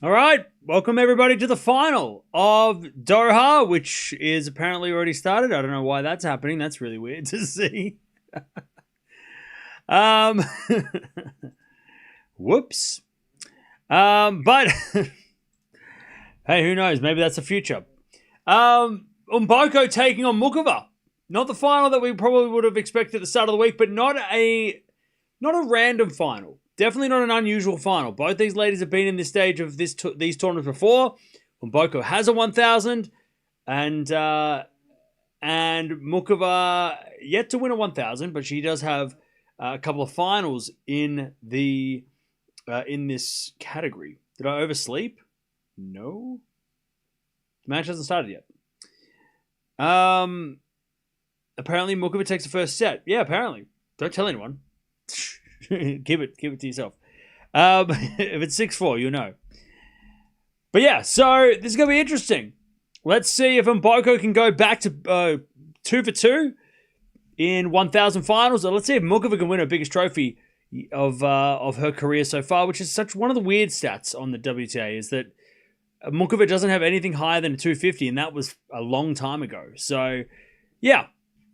All right, welcome everybody to the final of Doha, which is apparently already started. I don't know why that's happening. That's really weird to see. Whoops. But hey, who knows? Maybe that's the future. Mboko taking on Muchova. Not the final that we probably would have expected at the start of the week, but not a random final. Definitely not an unusual final. Both these ladies have been in this stage of these tournaments before. Mboko has a 1,000, and Muchova yet to win a 1,000, but she does have a couple of finals in the in this category. Did I oversleep? No. The match hasn't started yet. Apparently Muchova takes the first set. Yeah, apparently. Don't tell anyone. Keep it to yourself. If it's 6-4, you'll know. But yeah, so this is going to be interesting. Let's see if Mboko can go back to 2 for 2 in 1,000 finals. Or let's see if Muchova can win her biggest trophy of her career so far, which is such one of the weird stats on the WTA is that Muchova doesn't have anything higher than a 250, and that was a long time ago. So, yeah.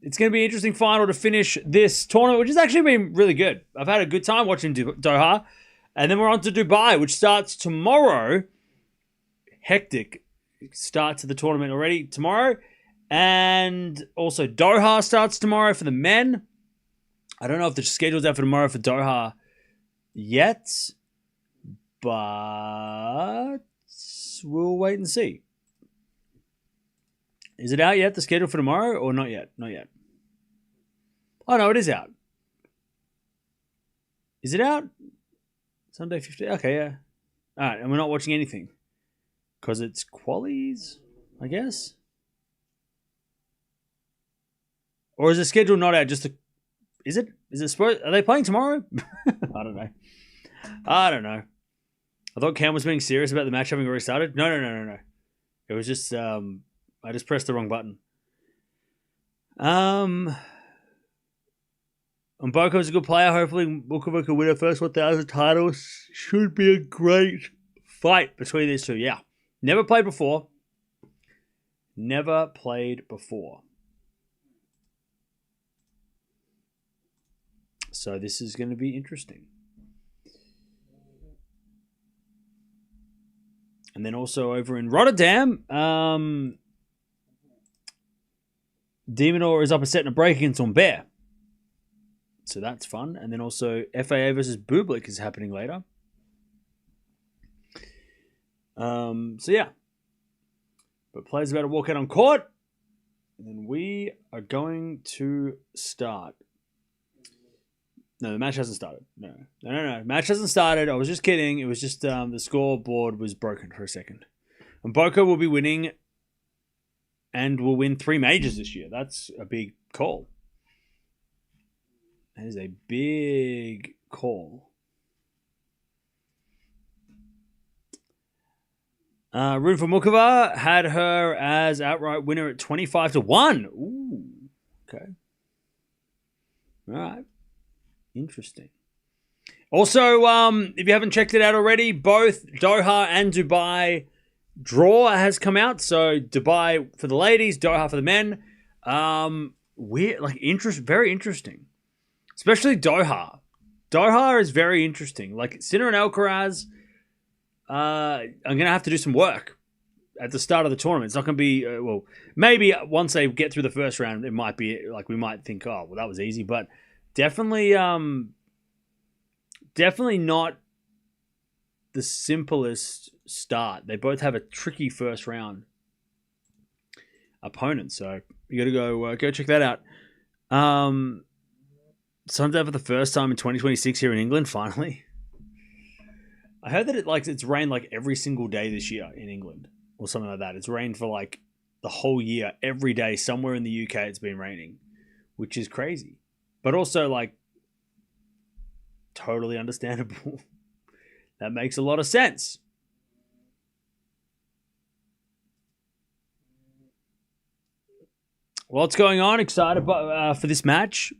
It's going to be an interesting final to finish this tournament, which has actually been really good. I've had a good time watching Doha. And then we're on to Dubai, which starts tomorrow. Hectic start to the tournament already tomorrow. And also Doha starts tomorrow for the men. I don't know if the schedule's out for tomorrow for Doha yet. But we'll wait and see. Is it out yet, the schedule for tomorrow, or not yet? Not yet. Oh, no, it is out. Is it out? Sunday 15? Okay, yeah. All right, and we're not watching anything. Because it's qualies, I guess? Or is the schedule not out? Just Is it supposed... Are they playing tomorrow? I don't know. I thought Cam was being serious about the match having already started. No. It was just... I just pressed the wrong button. Mboko's a good player. Hopefully, Muchova can win her first 1,000 titles. Should be a great fight between these two. Yeah. Never played before. So this is going to be interesting. And then also over in Rotterdam, Demonor is up a set and a break against Humbert. So that's fun. And then also FAA versus Bublik is happening later. So yeah. But players are about to walk out on court. And then we are going to start. No, the match hasn't started. No. Match hasn't started. I was just kidding. It was just the scoreboard was broken for a second. And Mboko will be winning and will win 3 majors this year. That's a big call. That is a big call. Room for Muchova had her as outright winner at 25-1. Ooh, okay. All right. Interesting. Also, if you haven't checked it out already, both Doha and Dubai draw has come out. So Dubai for the ladies, Doha for the men. Very interesting. Especially Doha. Doha is very interesting. Like Sinner and Alcaraz, I'm gonna have to do some work at the start of the tournament. It's not gonna be maybe once they get through the first round, it might be like we might think, oh, well, that was easy, but definitely not the simplest start. They both have a tricky first round opponent, so you got to go check that out. Sun's out for the first time in 2026 here in England. Finally, I heard that it's rained like every single day this year in England or something like that. It's rained for like the whole year, every day somewhere in the UK. It's been raining, which is crazy. But also, like, totally understandable. That makes a lot of sense. What's going on? Excited for this match.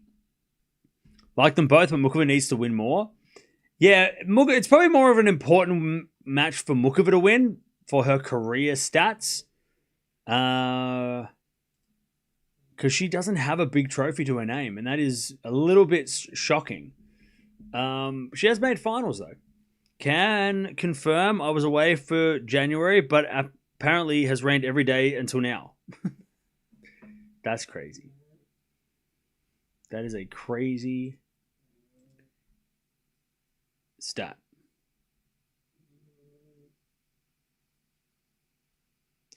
Like them both, but Muchova needs to win more. Yeah, it's probably more of an important match for Muchova to win for her career stats. Because she doesn't have a big trophy to her name, and that is a little bit shocking. She has made finals, though. Can confirm I was away for January, but apparently has rained every day until now. That's crazy. That is a crazy stat.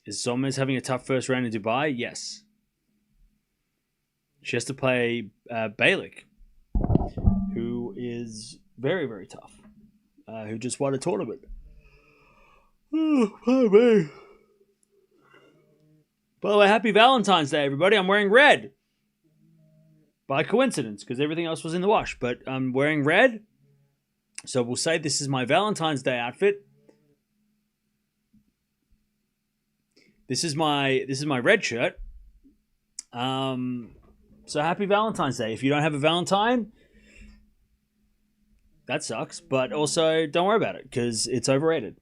Is Zomers having a tough first round in Dubai? Yes. She has to play Balik, who is very, very tough, who just won a tournament. Oh me. By the way, happy Valentine's Day, everybody. I'm wearing red. By coincidence, because everything else was in the wash. But I'm wearing red. So we'll say this is my Valentine's Day outfit. This is my red shirt. So happy Valentine's Day. If you don't have a Valentine, that sucks. But also, don't worry about it, because it's overrated.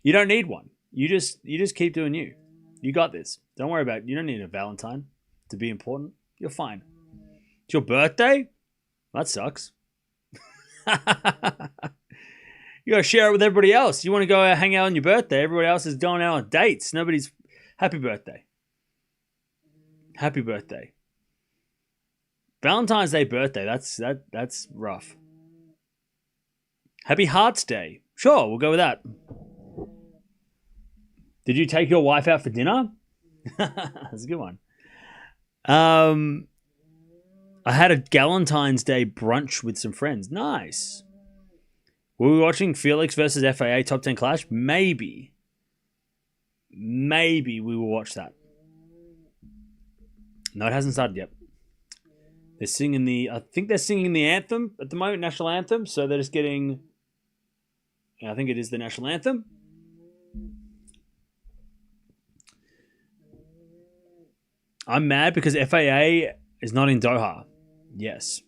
You don't need one. You just keep doing you. You got this. Don't worry about it. You don't need a Valentine to be important. You're fine. It's your birthday? That sucks. You gotta share it with everybody else. You want to go hang out on your birthday. Everybody else is going out on dates. Nobody's... Happy birthday. Happy birthday. Valentine's Day birthday. That's rough. Happy Hearts Day. Sure, we'll go with that. Did you take your wife out for dinner? That's a good one. I had a Galentine's Day brunch with some friends. Nice. Were we watching Felix versus FAA Top 10 Clash? Maybe. Maybe we will watch that. No, it hasn't started yet. They're singing I think they're singing the anthem at the moment, national anthem. So they're just getting... I think it is the national anthem. I'm mad because FAA is not in Doha. Yes.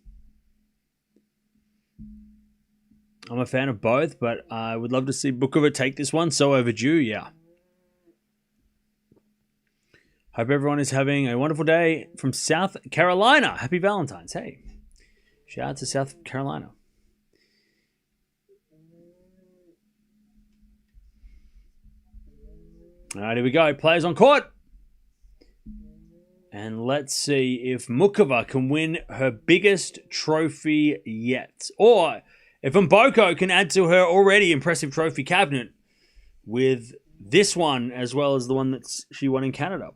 I'm a fan of both, but I would love to see Muchova take this one. So overdue, yeah. Hope everyone is having a wonderful day from South Carolina. Happy Valentine's. Hey, shout out to South Carolina. All right, here we go. Players on court. And let's see if Muchova can win her biggest trophy yet. Or if Mboko can add to her already impressive trophy cabinet with this one as well as the one that she won in Canada.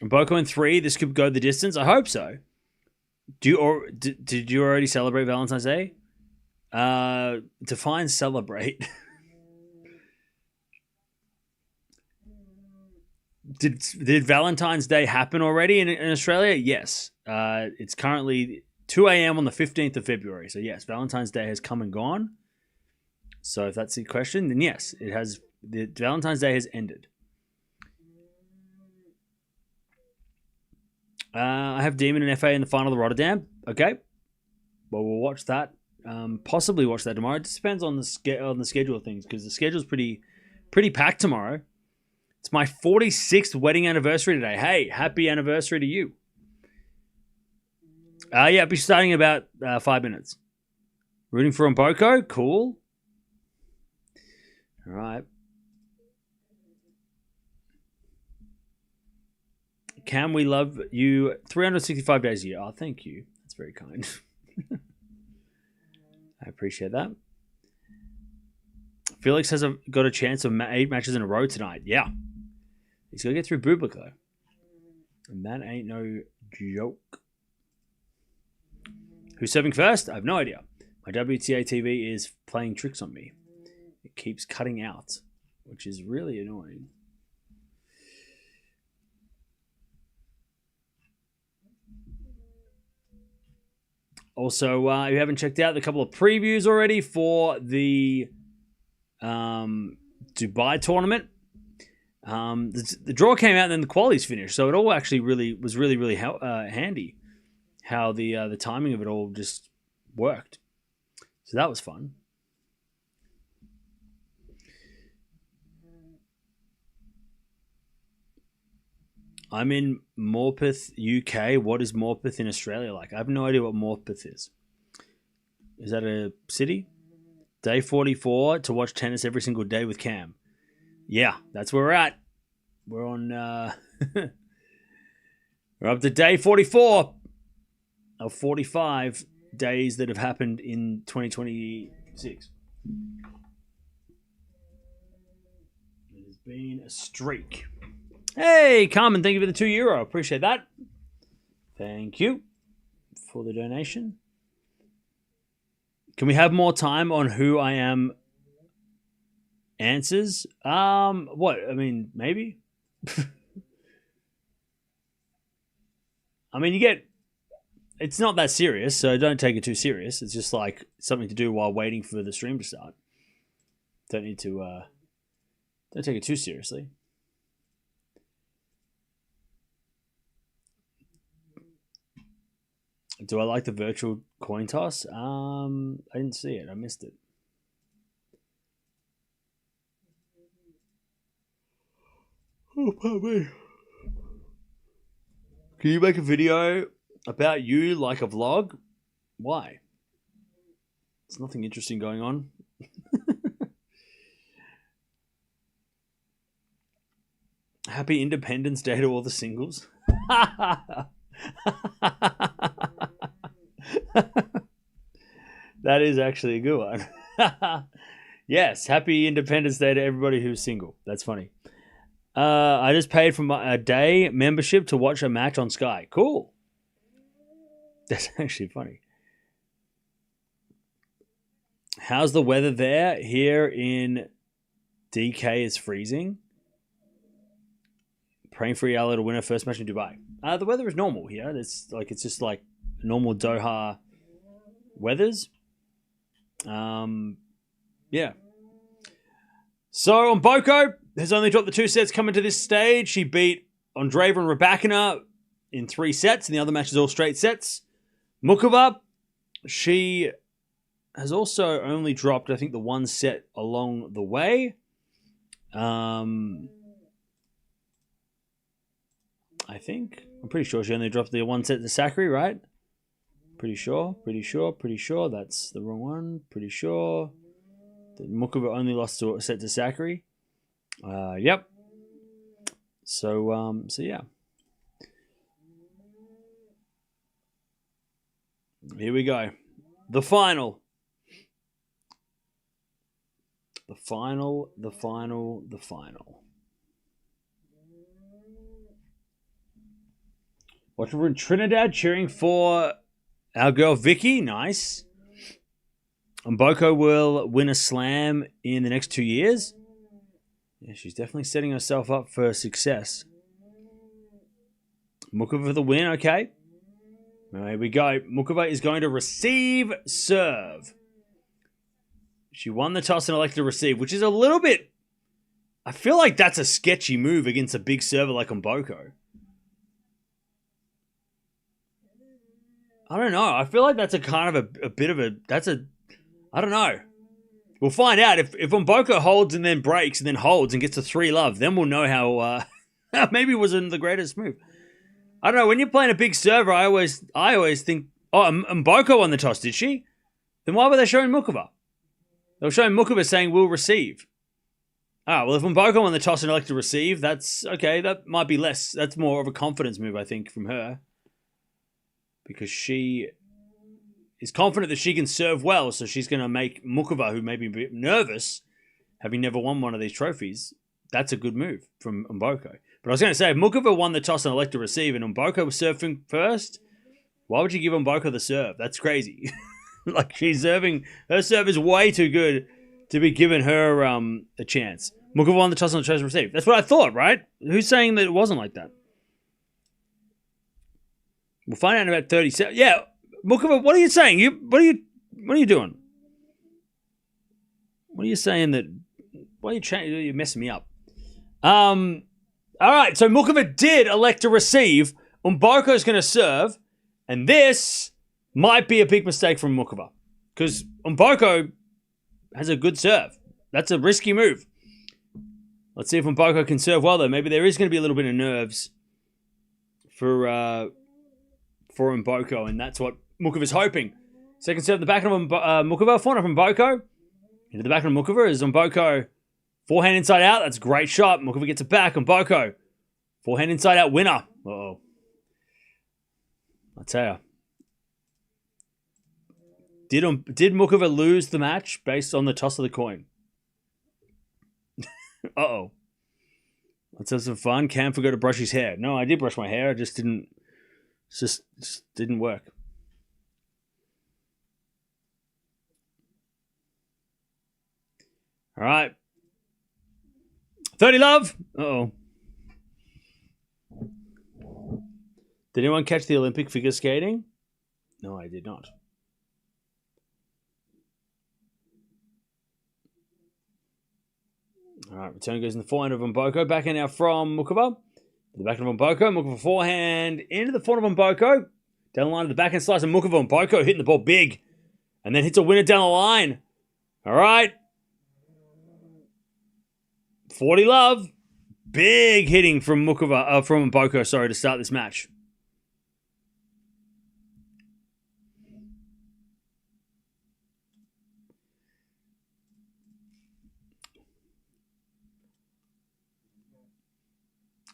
Mboko in 3, this could go the distance. I hope so. Did you already celebrate Valentine's Day? Define celebrate. Did Valentine's Day happen already in Australia? Yes. It's currently 2 a.m. on the 15th of February. So yes, Valentine's Day has come and gone. So if that's the question, then yes, it has. The Valentine's Day has ended. I have Demon and FA in the final of Rotterdam. Okay. Well, we'll watch that. Possibly watch that tomorrow. It just depends on the schedule of things, because the schedule's pretty packed tomorrow. It's my 46th wedding anniversary today. Hey, happy anniversary to you. Yeah, I'll be starting in about 5 minutes. Rooting for Mboko. Cool. All right. Can we love you 365 days a year? Oh, thank you. That's very kind. I appreciate that. Felix has got a chance of 8 matches in a row tonight. Yeah. He's got to get through Bublik, though. And that ain't no joke. Who's serving first? I have no idea. My WTA TV is playing tricks on me. It keeps cutting out, which is really annoying. Also, if you haven't checked out the couple of previews already for the Dubai tournament, the draw came out and then the qualies finished, so it all actually was really handy. How the timing of it all just worked. So that was fun. I'm in Morpeth, UK. What is Morpeth in Australia like? I have no idea what Morpeth is. Is that a city? Day 44 to watch tennis every single day with Cam. Yeah, that's where we're at. We're on... we're up to day 44 of 45 days that have happened in 2026. It has been a streak. Hey, Carmen, thank you for the €2. Appreciate that. Thank you for the donation. Can we have more time on who I am answers? What? I mean, maybe. I mean, you get... It's not that serious, so don't take it too serious. It's just like something to do while waiting for the stream to start. Don't need to... Don't take it too seriously. Do I like the virtual coin toss? I didn't see it. I missed it. Oh, pardon me. Can you make a video about you like a vlog? Why? There's nothing interesting going on. Happy Independence Day to all the singles. That is actually a good one. Yes, happy Independence Day to everybody who's single. That's funny. I just paid for a day membership to watch a match on Sky. Cool. That's actually funny. How's the weather there? Here in DK is freezing. Praying for Eala to win her first match in Dubai. The weather is normal here. It's just like normal Doha weathers. Yeah. So on Mboko has only dropped the 2 sets coming to this stage. She beat Andreeva and Raducanu in 3 sets, and the other matches all straight sets. Muchova, she has also only dropped, I think, the 1 set along the way. I think. I'm pretty sure she only dropped the 1 set to Sakari, right? Pretty sure. That's the wrong one. Pretty sure. Muchova only lost a set to Sakari. Yep. So yeah. Here we go. The final. The final. Watching from Trinidad, cheering for our girl Vicky. Nice. Mboko will win a slam in the next 2 years. Yeah, she's definitely setting herself up for success. Muchova for the win, okay. Here we go. Muchova is going to receive serve. She won the toss and elected to receive, which is a little bit... I feel like that's a sketchy move against a big server like Mboko. I don't know. I feel like that's a kind of a bit of a... That's a... I don't know. We'll find out. If Mboko holds and then breaks and then holds and gets to 3-love, then we'll know how maybe it wasn't the greatest move. I don't know. When you're playing a big server, I always think, oh, Mboko won the toss, did she? Then why were they showing Muchova? They were showing Muchova saying we'll receive. Ah, well, if Mboko won the toss and elected to receive, that's okay. That might be less. That's more of a confidence move, I think, from her. Because she is confident that she can serve well, so she's going to make Muchova, who may be a bit nervous, having never won one of these trophies, that's a good move from Mboko. But I was going to say, if Muchova won the toss and elected to receive, and Mboko was serving first, why would you give Mboko the serve? That's crazy. Like, she's serving... Her serve is way too good to be giving her a chance. Muchova won the toss and chose to receive. That's what I thought, right? Who's saying that it wasn't like that? We'll find out in about 30 seconds. Yeah, Muchova, what are you saying? What are you doing? What are you saying that... Why are you're messing me up? All right, so Muchova did elect to receive. Mboko's going to serve. And this might be a big mistake from Muchova. because Mboko has a good serve. That's a risky move. Let's see if Mboko can serve well, though. Maybe there is going to be a little bit of nerves for Mboko, and that's what Mukova's hoping. Second serve in the back of Mukova. Forehand from Mboko. Into the back of Muchova is Mboko. Forehand inside out. That's a great shot. Muchova gets it back. Mboko. Forehand inside out. Winner. Uh-oh. I tell you. Did Muchova lose the match based on the toss of the coin? Uh-oh. Let's have some fun. Cam forgot to brush his hair. No, I did brush my hair. I just didn't. Just didn't work. All right. 30 love. Uh-oh. Did anyone catch the Olympic figure skating? No, I did not. All right, return goes in the forehand of Mboko. Back in now from Muchova. The back of Mboko. Muchova forehand into the forehand of Mboko. Down the line to the backhand slice of Muchova. Mboko hitting the ball big. And then hits a winner down the line. All right. 40 love. Big hitting from Muchova, from Mboko, to start this match.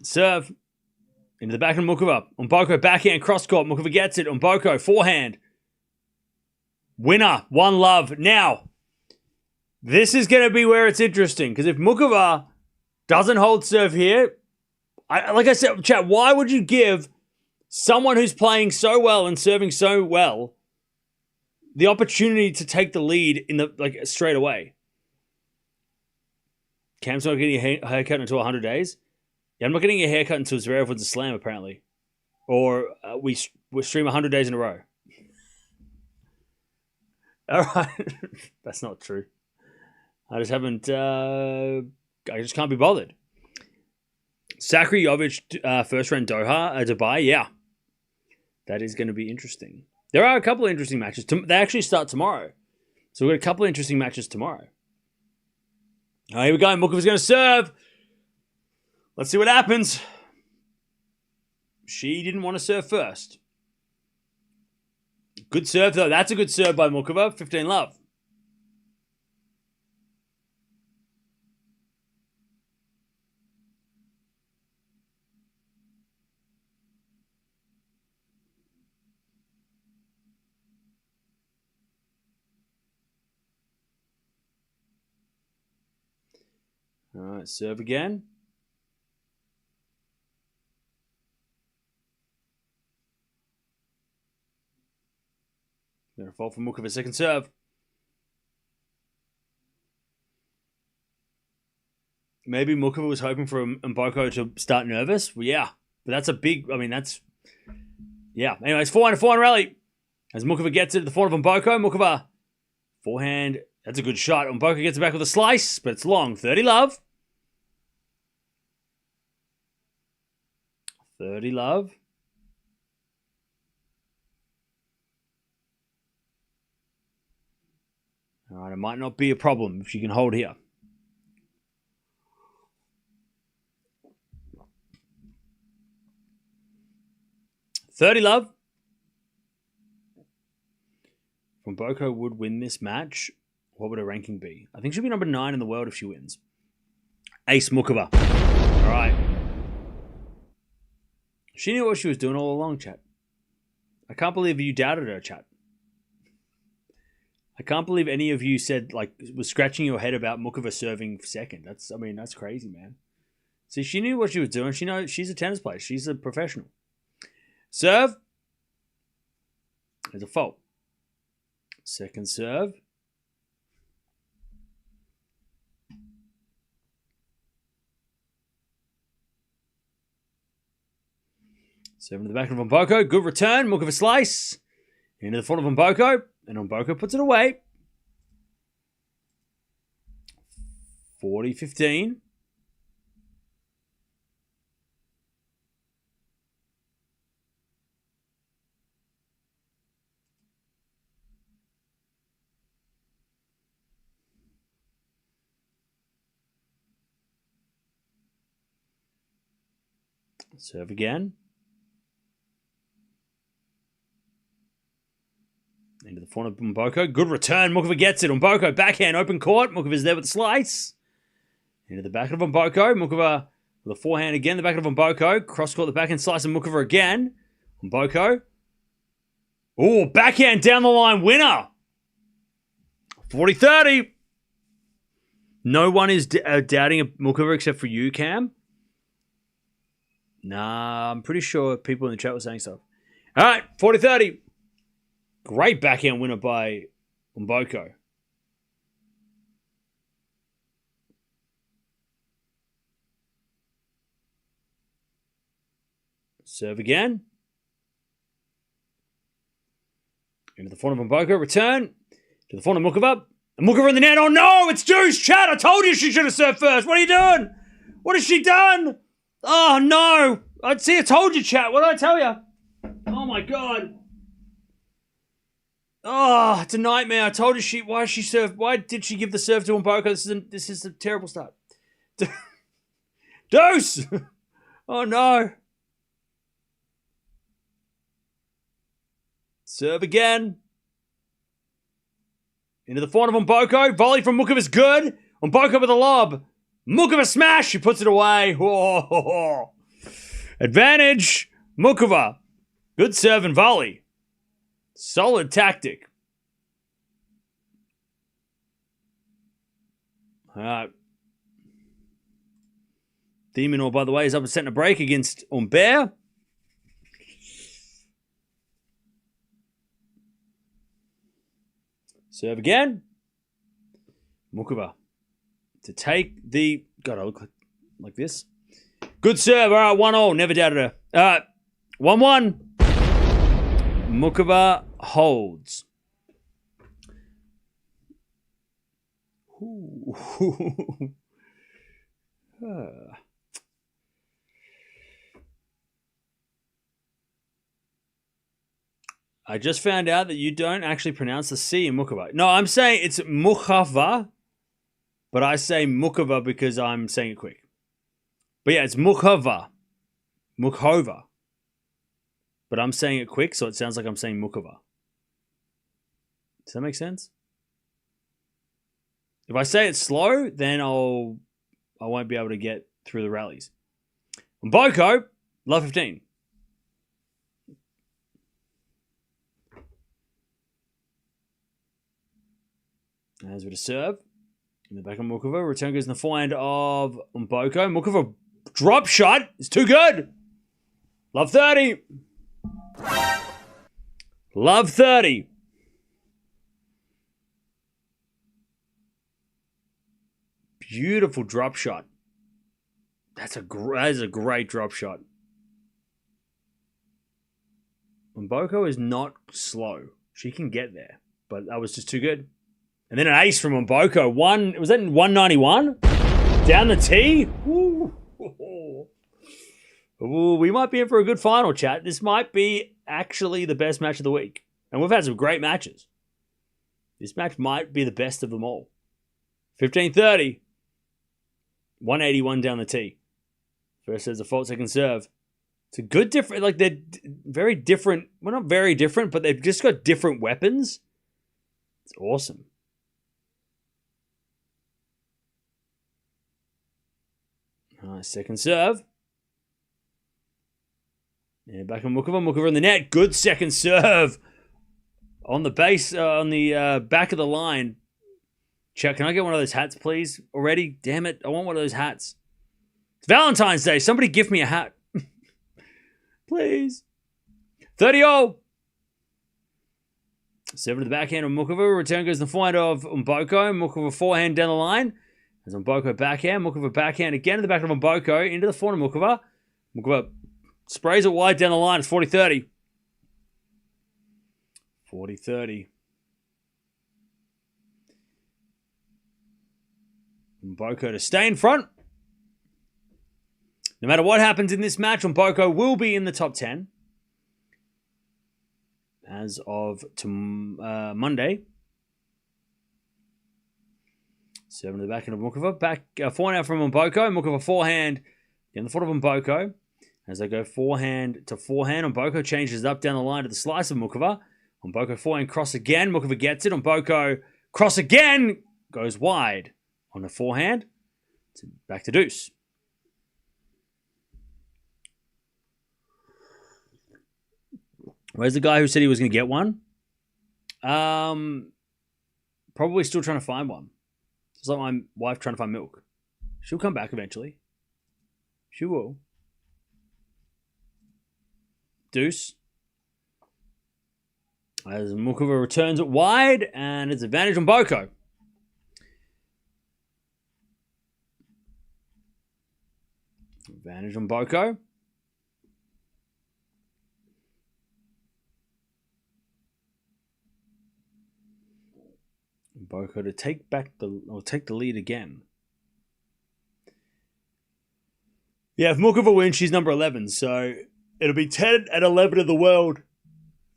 Serve. Into the back of Muchova. Mboko backhand cross court. Muchova gets it. Mboko forehand. Winner. 1 love. Now, this is going to be where it's interesting. Because if Muchova doesn't hold serve here, like I said, chat, why would you give someone who's playing so well and serving so well the opportunity to take the lead in the straight away? Cam's not getting a haircut until 100 days. Yeah, I'm not getting a haircut until Zverev wins a slam, apparently. Or we stream 100 days in a row. All right. That's not true. I just haven't... I just can't be bothered. Sakari Jovic, first round Doha, Dubai. Yeah. That is going to be interesting. There are a couple of interesting matches. They actually start tomorrow. So we've got a couple of interesting matches tomorrow. Oh, here we go. Mukova's going to serve. Let's see what happens. She didn't want to serve first. Good serve, though. That's a good serve by Muchova. 15 love. All right, serve again. Going to fall for Muchova, second serve. Maybe Muchova was hoping for Mboko to start nervous. Well, yeah, but that's a big, yeah. Anyways, forehand rally. As Muchova gets it at the forehand of Mboko. Muchova, forehand, that's a good shot. Mboko gets it back with a slice, but it's long. 30 love. 30 love. All right, it might not be a problem if she can hold here. $30 love. If Mboko would win this match, what would her ranking be? I think she'll be number 9 in the world if she wins. Ace Muchova. All right. She knew what she was doing all along, chat. I can't believe you doubted her, chat. I can't believe any of you said, was scratching your head about Muchova serving second. That's crazy, man. See, she knew what she was doing. She knows she's a tennis player. She's a professional. Serve. There's a fault. Second serve. Serve in the back of Mboko. Good return. Muchova slice. Into the front of Mboko. And Mboko puts it away. 40-15. Serve again. Into the front of Mboko. Good return. Muchova gets it. Mboko backhand, open court. Muchova's there with the slice. Into the back of Mboko. Muchova with a forehand again. The back of Mboko. Cross court, the backhand slice of Muchova again. Mboko. Oh, backhand down the line winner. 40-30. No one is doubting Muchova except for you, Cam. Nah, I'm pretty sure people in the chat were saying stuff. All right, 40-30. Great backhand winner by Mboko. Serve again. Into the front of Mboko. Return. To the front of Muchova. Muchova in the net. Oh no, it's Juice. Chat, I told you she should have served first. What are you doing? What has she done? Oh no. I told you, chat. What did I tell you? Oh my God. Oh, it's a nightmare. I told her why did she give the serve to Mboko? This is a terrible start. Deuce! Oh no. Serve again. Into the front of Mboko. Volley from Muchova's good. Mboko with a lob. Muchova smash. She puts it away. Whoa. Advantage. Muchova. Good serve and volley. Solid tactic. Demonor, by the way, is up a set and a break against Humbert. Serve again. Muchova to take the... God, I look like this. Good serve. All right, 1-0. Never doubted her. All right, 1-1. Muchova holds. I just found out that you don't actually pronounce the C in Muchova. No, I'm saying it's Muchova, but I say Muchova because I'm saying it quick. But yeah, it's Muchova. Muchova. But I'm saying it quick, so it sounds like I'm saying Muchova. Does that make sense? If I say it slow, then I won't be able to get through the rallies. Mboko, love 15. As with a serve. In the back of Muchova. Return goes in the forehand of Mboko. Muchova drop shot. It's too good. Love 30. Love 30. Beautiful drop shot. That is a great drop shot. Mboko is not slow. She can get there. But that was just too good. And then an ace from Mboko. Was that in 191? Down the tee? Ooh. Ooh, we might be in for a good final, chat. This might be actually the best match of the week. And we've had some great matches. This match might be the best of them all. 15-30. 181 down the tee. First serve's a fault, second serve. It's a good different, like they're very different. Well, not very different, but they've just got different weapons. It's awesome. Nice second serve. Yeah, back on Muchova. Muchova in the net. Good second serve. On the base, on the back of the line. Chuck, can I get one of those hats, please? Already? Damn it. I want one of those hats. It's Valentine's Day. Somebody gift me a hat. Please. 30-0. Serve to the backhand of Muchova. Return goes the forehand of Mboko. Muchova forehand down the line. As Mboko backhand. Muchova backhand again in the back of Mboko. Into the forehand of Muchova. Muchova sprays it wide down the line. It's 40-30. 40-30. Mboko to stay in front. No matter what happens in this match, Mboko will be in the top 10 as of Monday. Serving to the back end of Muchova. Forehand from Mboko. Muchova forehand in the foot of Mboko. As they go forehand to forehand, Mboko changes up down the line to the slice of Muchova. Mboko forehand cross again. Muchova gets it. Mboko cross again. Goes wide on the forehand. Back to deuce. Where's the guy who said he was going to get one? Probably still trying to find one. It's like my wife trying to find milk. She'll come back eventually. She will. Deuce. As Muchova returns it wide, and it's advantage on Mboko. Advantage on Mboko. Mboko to take the lead again. Yeah, if Muchova wins, she's number 11, so it'll be 10 and 11 in the world.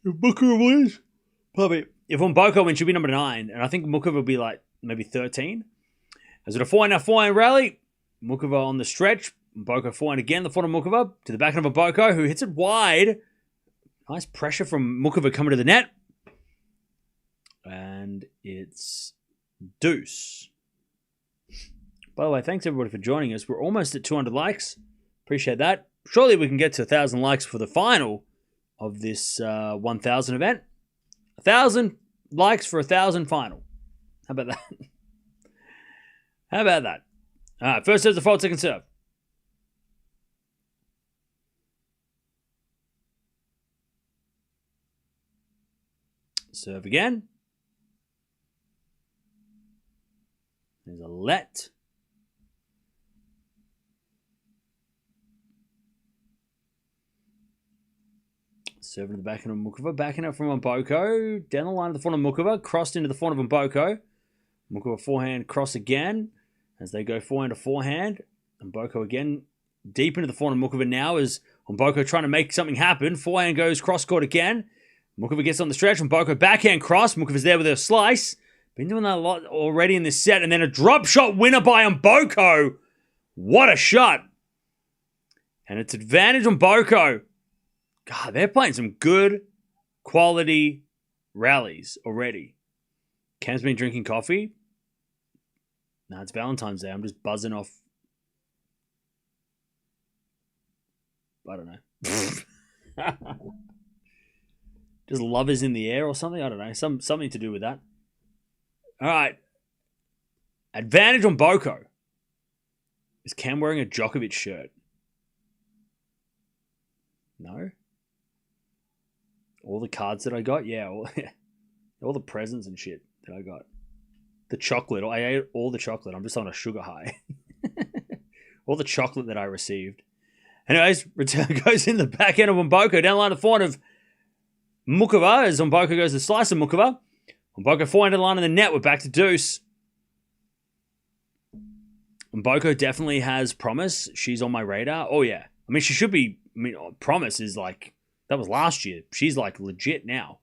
If Muchova wins, probably. If Mboko wins, she'll be number 9, and I think Muchova will be like maybe 13. As it a forehand rally, Muchova on the stretch. Mboko forehand again, the forehand of Muchova to the backhand of Mboko, who hits it wide. Nice pressure from Muchova coming to the net. And it's deuce. By the way, thanks everybody for joining us. We're almost at 200 likes. Appreciate that. Surely we can get to 1,000 likes for the final of this 1,000 event. 1,000 likes for 1,000 final. How about that? How about that? All right, first serve's the fault, second serve. Serve again. There's a let. Serving to the backhand of Muchova. Backing up from Mboko. Down the line of the front of Muchova. Crossed into the front of Mboko. Muchova forehand cross again. As they go forehand to forehand. Mboko again deep into the front of Muchova now as Mboko trying to make something happen. Forehand goes cross court again. Muchova gets on the stretch. Mboko backhand cross. Muchova's there with her slice. Been doing that a lot already in this set. And then a drop shot winner by Mboko. What a shot. And it's advantage on Mboko. God, they're playing some good quality rallies already. Cam's been drinking coffee. No, it's Valentine's Day. I'm just buzzing off. I don't know. Just love is in the air or something. I don't know. Something to do with that. All right. Advantage on Mboko. Is Cam wearing a Djokovic shirt? No. All the cards that I got? Yeah. All the presents and shit that I got. The chocolate. I ate all the chocolate. I'm just on a sugar high. All the chocolate that I received. Anyways, return goes in the back end of Mboko. Down the line of forehand of Muchova as Mboko goes to slice of Muchova. Mboko forehand in the line of the net. We're back to deuce. Mboko definitely has promise. She's on my radar. Oh, yeah. I mean, she should be. I mean, promise is like, that was last year. She's like legit now.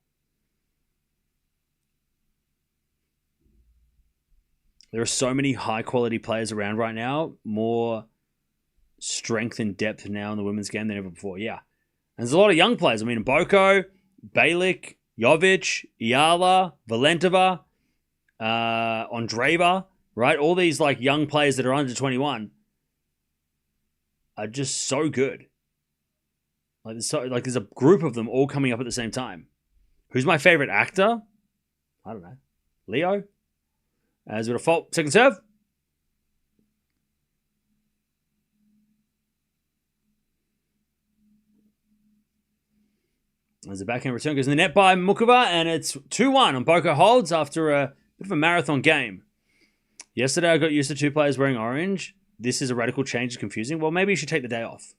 There are so many high quality players around right now. More strength and depth now in the women's game than ever before. Yeah. And there's a lot of young players. I mean, Mboko, Balic, Jovic, Eala, Valentova, Andreeva, right? All these like young players that are under 21 are just so good. Like there's a group of them all coming up at the same time. Who's my favorite actor? I don't know. Leo? As with a fault, second serve. As the backhand return goes in the net by Muchova, and it's 2-1 on Mboko holds after a bit of a marathon game. Yesterday I got used to two players wearing orange. This is a radical change. It's confusing. Well, maybe you should take the day off.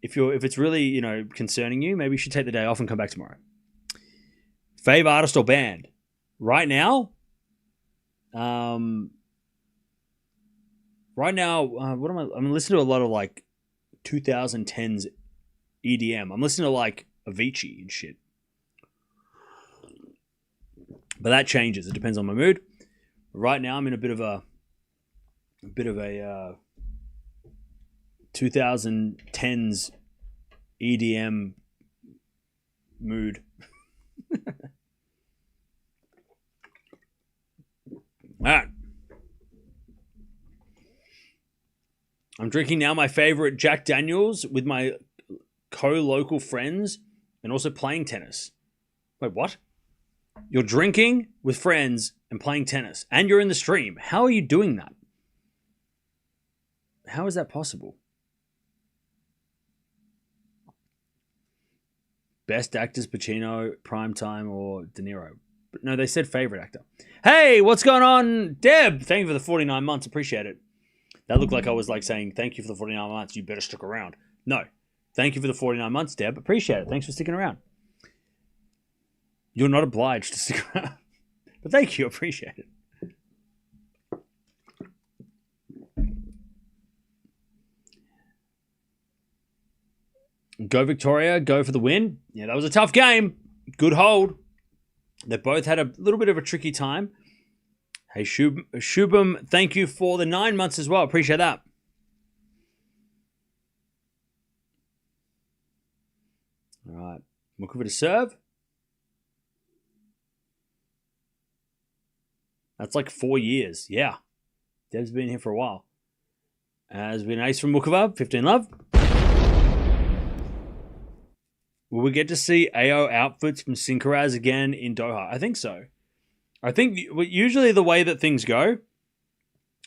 If it's really, concerning you, maybe you should take the day off and come back tomorrow. Fave artist or band? Right now, what am I? I'm listening to a lot of like 2010s EDM. I'm listening to like Avicii and shit. But that changes. It depends on my mood. Right now, I'm in a bit of a 2010s EDM mood. All right. I'm drinking now my favorite Jack Daniels with my co-local friends and also playing tennis. Wait, what? You're drinking with friends and playing tennis and you're in the stream. How are you doing that? How is that possible? Best actors, Pacino, Primetime, or De Niro? No, they said favorite actor. Hey, what's going on? Deb, thank you for the 49 months. Appreciate it. That looked like I was like saying, thank you for the 49 months. You better stick around. No. Thank you for the 49 months, Deb. Appreciate it. Thanks for sticking around. You're not obliged to stick around. But thank you. Appreciate it. Go Victoria. Go for the win. Yeah, that was a tough game. Good hold. They both had a little bit of a tricky time. Hey, Shubham, thank you for the 9 months as well. Appreciate that. All right. Muchova to serve. That's like 4 years. Yeah. Deb's been here for a while. Has been ace from Muchova. 15 love. Will we get to see AO outfits from Sinkaraz again in Doha? I think so. I think usually the way that things go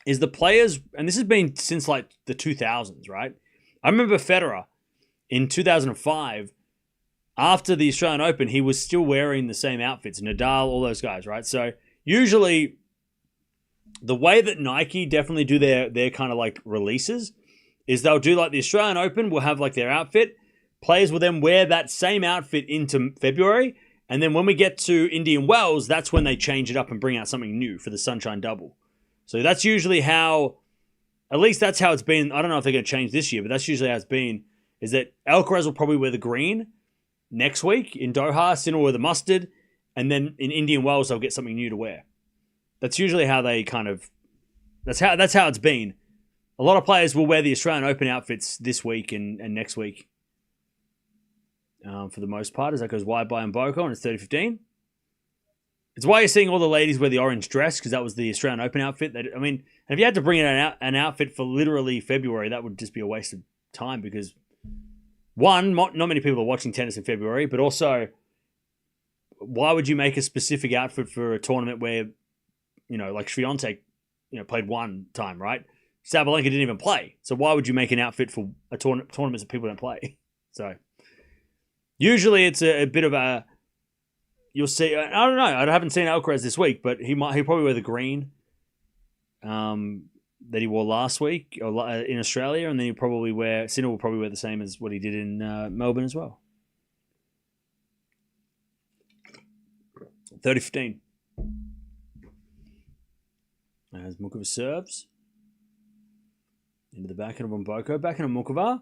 is the players, and this has been since like the 2000s, right? I remember Federer in 2005, after the Australian Open, he was still wearing the same outfits, Nadal, all those guys, right? So usually the way that Nike definitely do their kind of like releases is they'll do like the Australian Open will have like their outfit. Players will then wear that same outfit into February. And then when we get to Indian Wells, that's when they change it up and bring out something new for the Sunshine Double. So that's usually how, at least that's how it's been. I don't know if they're going to change this year, but that's usually how it's been, is that Alcaraz will probably wear the green next week in Doha, Sinner will wear the mustard, and then in Indian Wells, they'll get something new to wear. That's usually how they kind of, that's how it's been. A lot of players will wear the Australian Open outfits this week and next week. For the most part, as that goes wide by Mboko and it's 30-15. It's why you're seeing all the ladies wear the orange dress, because that was the Australian Open outfit. I mean, if you had to bring in an outfit for literally February, that would just be a waste of time because, one, not many people are watching tennis in February, but also, why would you make a specific outfit for a tournament where, like Swiatek, played one time, right? Sabalenka didn't even play. So why would you make an outfit for a tournament that people don't play? So usually it's a bit of a, you'll see, I don't know, I haven't seen Alcaraz this week, but he'll probably wear the green that he wore last week or in Australia, and then Sinner will probably wear the same as what he did in Melbourne as well. 30-15. As Muchova serves. Into the backhand of Mboko. Backhand of Muchova.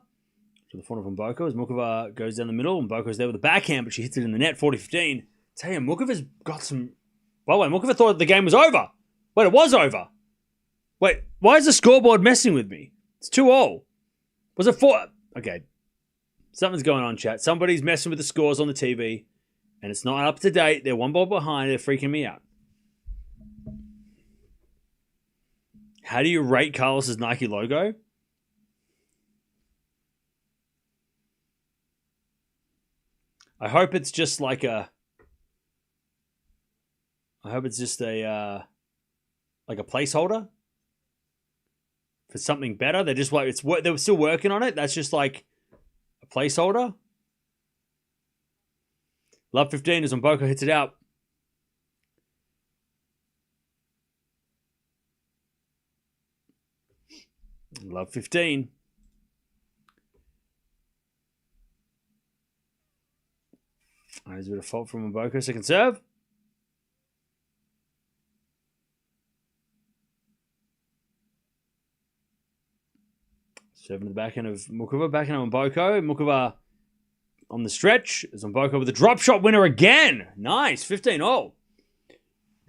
To the front of Mboko as Muchova goes down the middle. Mboko's there with a backhand, but she hits it in the net. 40-15. Tell you, Muchova's got some... By the way, Muchova thought the game was over. Wait, it was over. Wait, why is the scoreboard messing with me? It's 2-all. Was it 4? Okay. Something's going on, chat. Somebody's messing with the scores on the TV, and it's not up to date. They're one ball behind. They're freaking me out. How do you rate Carlos's Nike logo? I hope it's just like a... I hope it's just a placeholder for something better. They're just like they're still working on it. That's just like a placeholder. Love 15 as Mboko hits it out. Love 15. There's a bit of fault from Mboko. Second serve. Serving to the backhand of Muchova. Backhand of Mboko. Muchova on the stretch. As Mboko with a drop shot winner again. Nice. 15-all.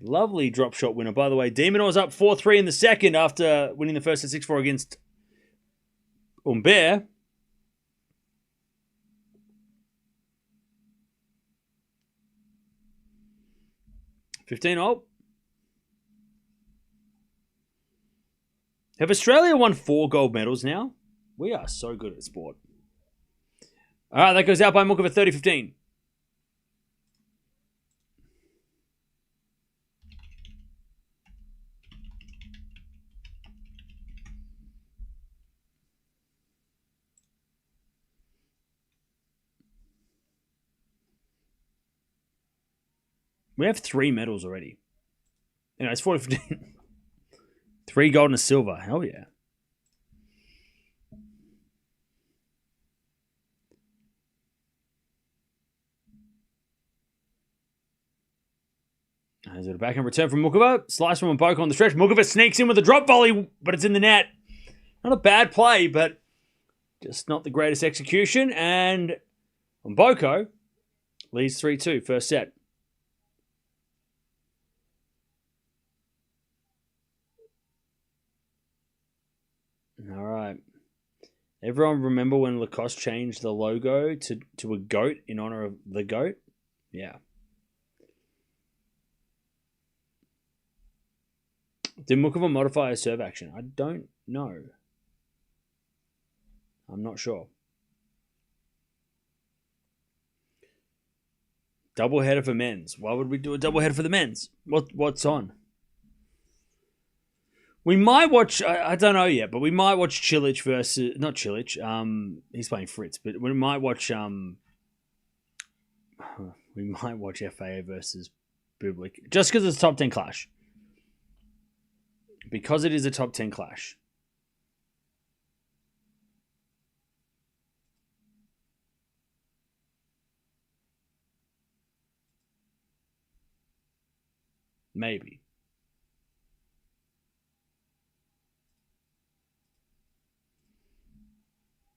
Lovely drop shot winner. By the way, Demonor was up 4-3 in the second after winning the first at 6-4 against Humbert. $15. Have Australia won 4 gold medals now? We are so good at sport. All right, that goes out by Mukova 30-15. We have 3 medals already. Anyway, it's 40-15. 3 gold and a silver. Hell yeah. As a backhand return from Mukova. Slice from Mboko on the stretch. Mukova sneaks in with a drop volley, but it's in the net. Not a bad play, but just not the greatest execution. And Mboko leads 3-2, first set. All right. Everyone remember when Lacoste changed the logo to a goat in honor of the goat? Yeah. Did Mukova modify a serve action? I don't know. I'm not sure. Double header for men's. Why would we do a double header for the men's? What's on? We might watch, I don't know yet, but we might watch Cilic versus, not Cilic, he's playing Fritz, but we might watch FAA versus Bublik, just because it's a top 10 clash. Because it is a top 10 clash. Maybe.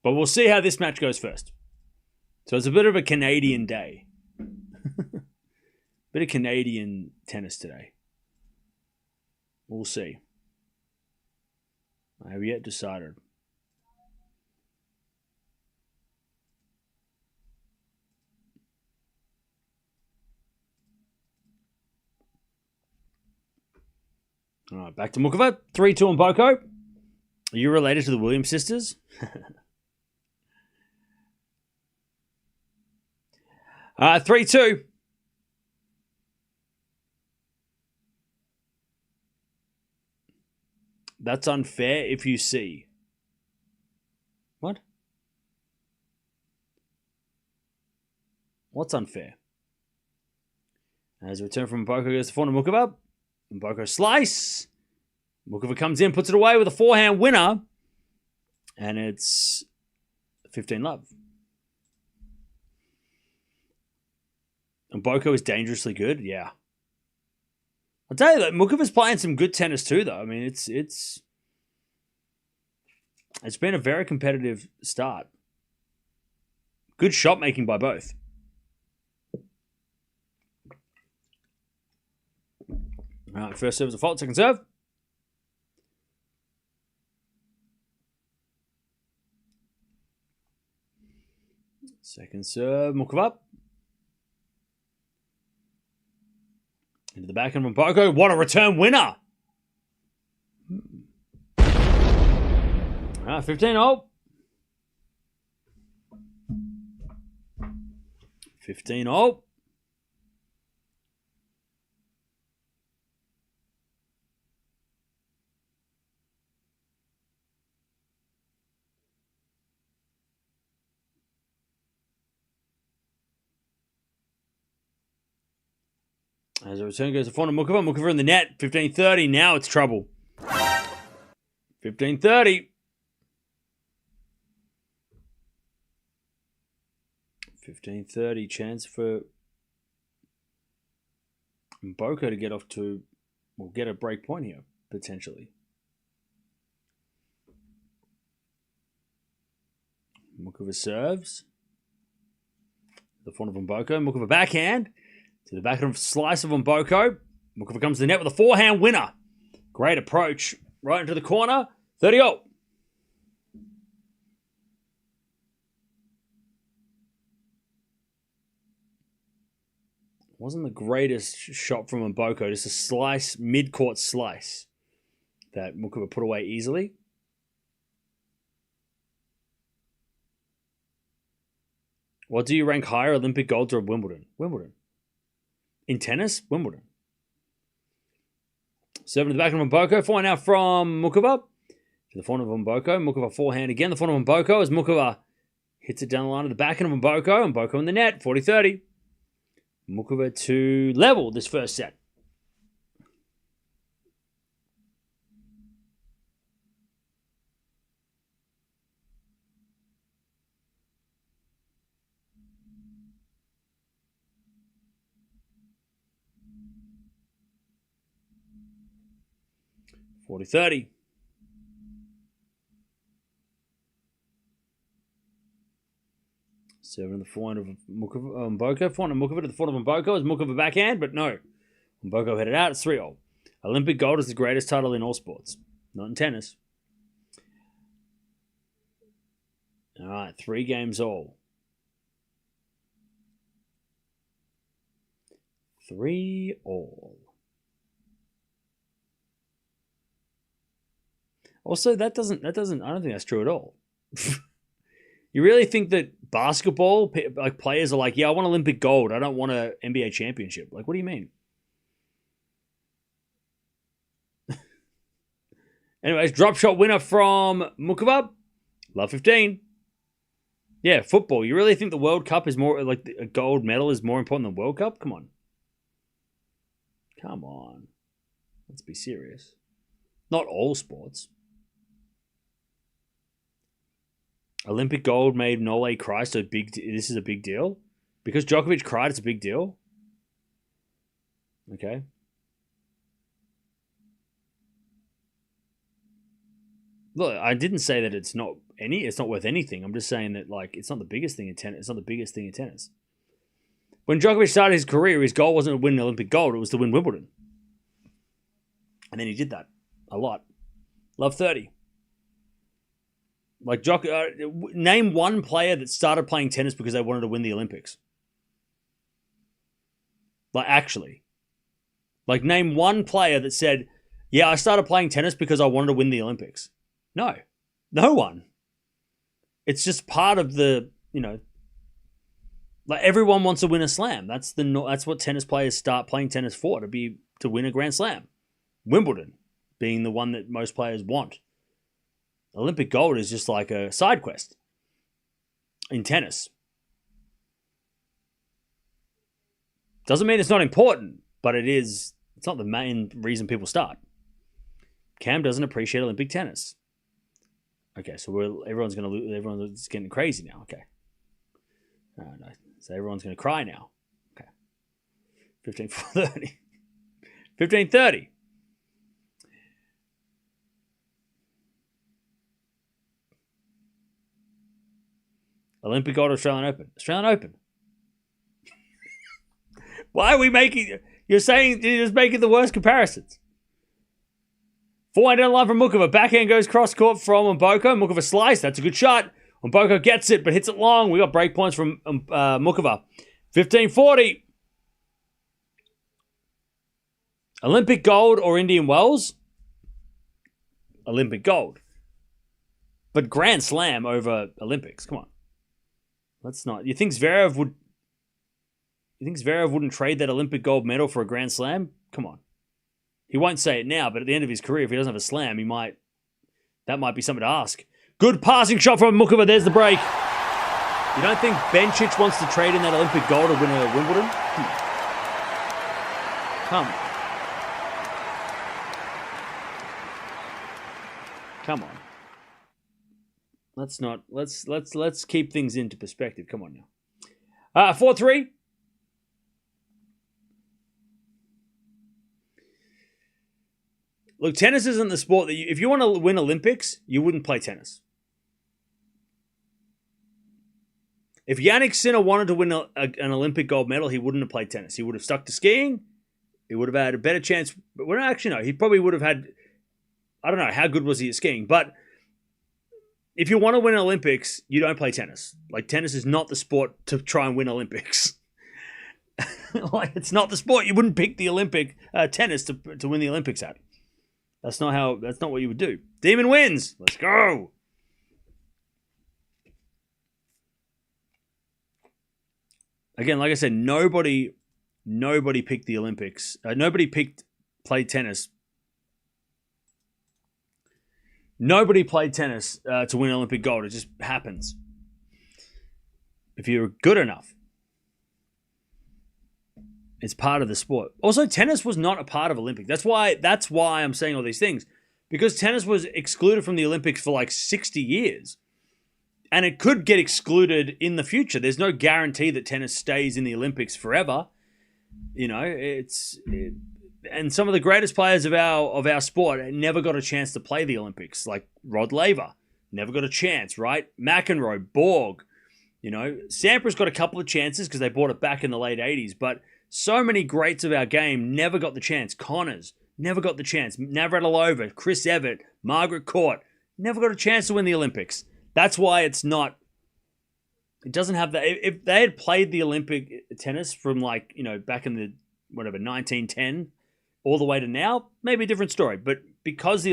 But we'll see how this match goes first. So it's a bit of a Canadian day. Bit of Canadian tennis today. We'll see. I have yet decided. All right, back to Mukova. 3-2 on Mboko. Are you related to the Williams sisters? 3-2. That's unfair if you see. What? What's unfair? As a return from Mboko goes to forehand Mukova. Mboko slice. Mukova comes in, puts it away with a forehand winner. And it's 15-love. And Mboko is dangerously good, yeah. I'll tell you that Mukova's playing some good tennis too, though. I mean, it's been a very competitive start. Good shot making by both. All right, first serve is a fault, second serve. Second serve, Mukova. Into the backhand from Mboko. What a return winner. 15-0. 15-0. As a return goes to forehand Mukova. Mukova in the net. 15-30. Now it's trouble. 15-30. 15-30. Chance for Mboko to get off to, well, get a break point here, potentially. Mukova serves. The forehand of Mboko. Mukova backhand. To the backhand slice of Mboko. Mukova comes to the net with a forehand winner. Great approach. Right into the corner. 30-0. Wasn't the greatest shot from Mboko. Just a slice, mid-court slice that Muchova put away easily. What do you rank higher, Olympic golds or Wimbledon? Wimbledon. In tennis, Wimbledon. Serving to the back of Mboko. Forehand now from Muchova. To the front of Mboko. Muchova forehand again. The front of Mboko as Muchova hits it down the line of the back end of Mboko. Mboko in the net. 40-30. Muchova to level this first set. $40-30. Serving the forehand of Mboko. Forehand of Muchova to the front of Mboko. Is Muchova backhand? But no. Mboko headed out. It's 3-0. Olympic gold is the greatest title in all sports. Not in tennis. All right. 3 games all. 3-all. Also, that doesn't, I don't think that's true at all. You really think that basketball, like players are like, yeah, I want Olympic gold. I don't want an NBA championship. Like, what do you mean? Anyways, drop shot winner from Muchova. Love 15. Yeah, football. You really think the World Cup is more, like a gold medal is more important than World Cup? Come on. Come on. Let's be serious. Not all sports. Olympic gold made Nole cry, so this is a big deal? Because Djokovic cried, it's a big deal? Okay. Look, I didn't say that it's not worth anything. I'm just saying that, like, it's not the biggest thing in tennis. It's not the biggest thing in tennis. When Djokovic started his career, his goal wasn't to win Olympic gold, it was to win Wimbledon. And then he did that a lot. Love 30. Like, name one player that started playing tennis because they wanted to win the Olympics. Like, actually. Like, name one player that said, yeah, I started playing tennis because I wanted to win the Olympics. No. No one. It's just part of the, like, everyone wants to win a slam. That's what tennis players start playing tennis for, to win a Grand Slam. Wimbledon being the one that most players want. Olympic gold is just like a side quest in tennis. Doesn't mean it's not important, but it's not the main reason people start. Cam doesn't appreciate Olympic tennis. Okay, so everyone's going to lose. Everyone's getting crazy now. Okay. No. So everyone's going to cry now. Okay. 15-30. 15-30. Olympic gold or Australian Open? Australian Open. Why are we making... You're just making the worst comparisons. Forehand down the line from Muchova. Backhand goes cross-court from Mboko. Muchova slice. That's a good shot. Mboko gets it, but hits it long. We got break points from Muchova. 15-40. Olympic gold or Indian Wells? Olympic gold. But Grand Slam over Olympics. Come on. Let's not. You think Zverev wouldn't trade that Olympic gold medal for a Grand Slam? Come on. He won't say it now, but at the end of his career, if he doesn't have a slam, that might be something to ask. Good passing shot from Muchova. There's the break. You don't think Bencic wants to trade in that Olympic gold to win a Wimbledon? Come on. Let's keep things into perspective. Come on now. 4-3. Look, tennis isn't the sport that if you want to win Olympics, you wouldn't play tennis. If Jannik Sinner wanted to win an Olympic gold medal, he wouldn't have played tennis. He would have stuck to skiing. He would have had a better chance. But well, actually, no. He probably would have had... I don't know. How good was he at skiing? But if you want to win Olympics, you don't play tennis. Like, tennis is not the sport to try and win Olympics. Like, it's not the sport. You wouldn't pick the Olympic tennis to win the Olympics at. That's not what you would do. Demon wins. Let's go. Again, like I said, nobody picked the Olympics. Nobody played tennis. Nobody played tennis to win Olympic gold. It just happens. If you're good enough. It's part of the sport. Also, tennis was not a part of Olympics. That's why I'm saying all these things. Because tennis was excluded from the Olympics for like 60 years. And it could get excluded in the future. There's no guarantee that tennis stays in the Olympics forever. You know, and some of the greatest players of our sport never got a chance to play the Olympics. Like Rod Laver, never got a chance, right? McEnroe, Borg, you know, Sampra's got a couple of chances because they brought it back in the late 80s, but so many greats of our game never got the chance. Connors never got the chance. Navratilova, Chris Evert, Margaret Court never got a chance to win the Olympics. That's why it doesn't have that. If they had played the Olympic tennis from like, you know, back in the, 1910 all the way to now, maybe a different story. But because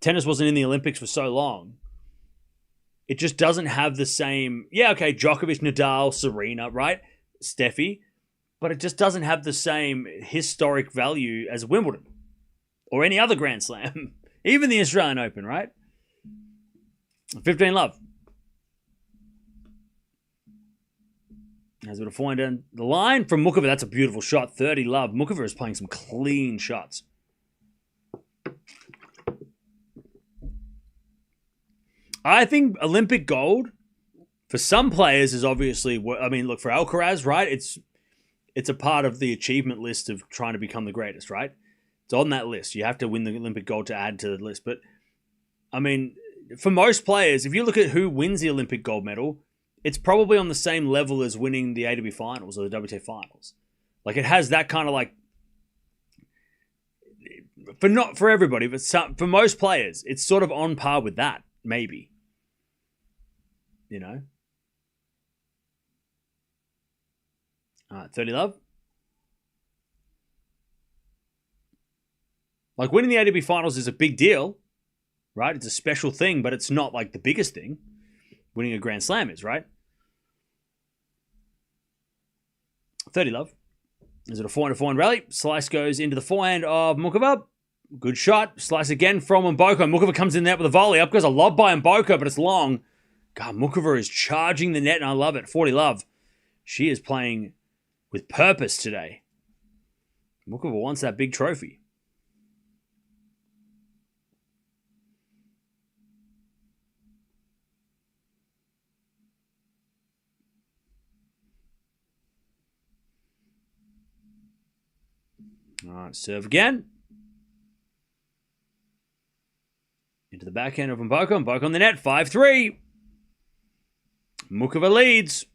tennis wasn't in the Olympics for so long, it just doesn't have the same, Djokovic, Nadal, Serena, right? Steffi, but it just doesn't have the same historic value as Wimbledon or any other Grand Slam, even the Australian Open, right? 15 love. As we're flying down the line from Muchova, that's a beautiful shot. 30 love. Muchova is playing some clean shots. I think Olympic gold for some players is obviously, look, for Alcaraz, right? It's a part of the achievement list of trying to become the greatest, right? It's on that list. You have to win the Olympic gold to add to the list. But, I mean, for most players, if you look at who wins the Olympic gold medal, it's probably on the same level as winning the ATP finals or the WTA finals. Like, it has that kind of like, not for everybody, but for most players, it's sort of on par with that, maybe. You know? All right, 30 love. Like, winning the ATP finals is a big deal, right? It's a special thing, but it's not like the biggest thing. Winning a Grand Slam is, right? 30 love. Is it a forehand rally? Slice goes into the forehand of Muchova. Good shot. Slice again from Mboko. Muchova comes in there with a volley. Up goes a lob by Mboko, but it's long. God, Muchova is charging the net, and I love it. 40 love. She is playing with purpose today. Muchova wants that big trophy. All right, serve again. Into the backhand of Mboko. Mboko on the net, 5-3. Muchova leads.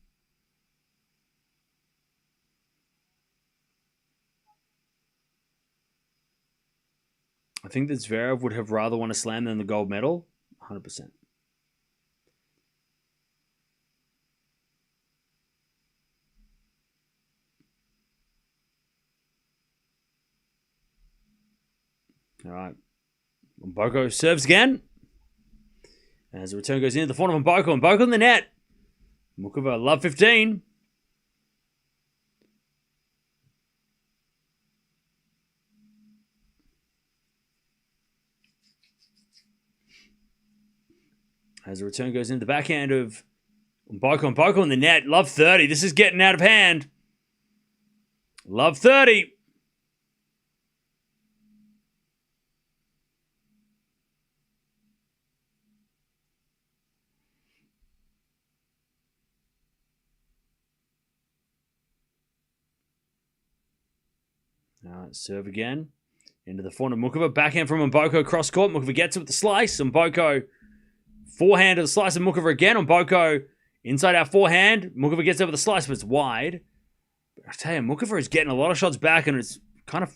I think that Zverev would have rather won a slam than the gold medal. 100%. All right. Mboko serves again. As the return goes into the front of Mboko. Mboko in the net. Muchova, love 15. As the return goes into the backhand of Mboko. Mboko in the net. Love 30. This is getting out of hand. Love 30. All right, serve again. Into the front of Muchova. Backhand from Mboko. Cross court. Muchova gets it with the slice. Mboko forehand to the slice of Muchova again. Mboko inside our forehand. Muchova gets it with the slice, but it's wide. But I tell you, Muchova is getting a lot of shots back, and it's kind of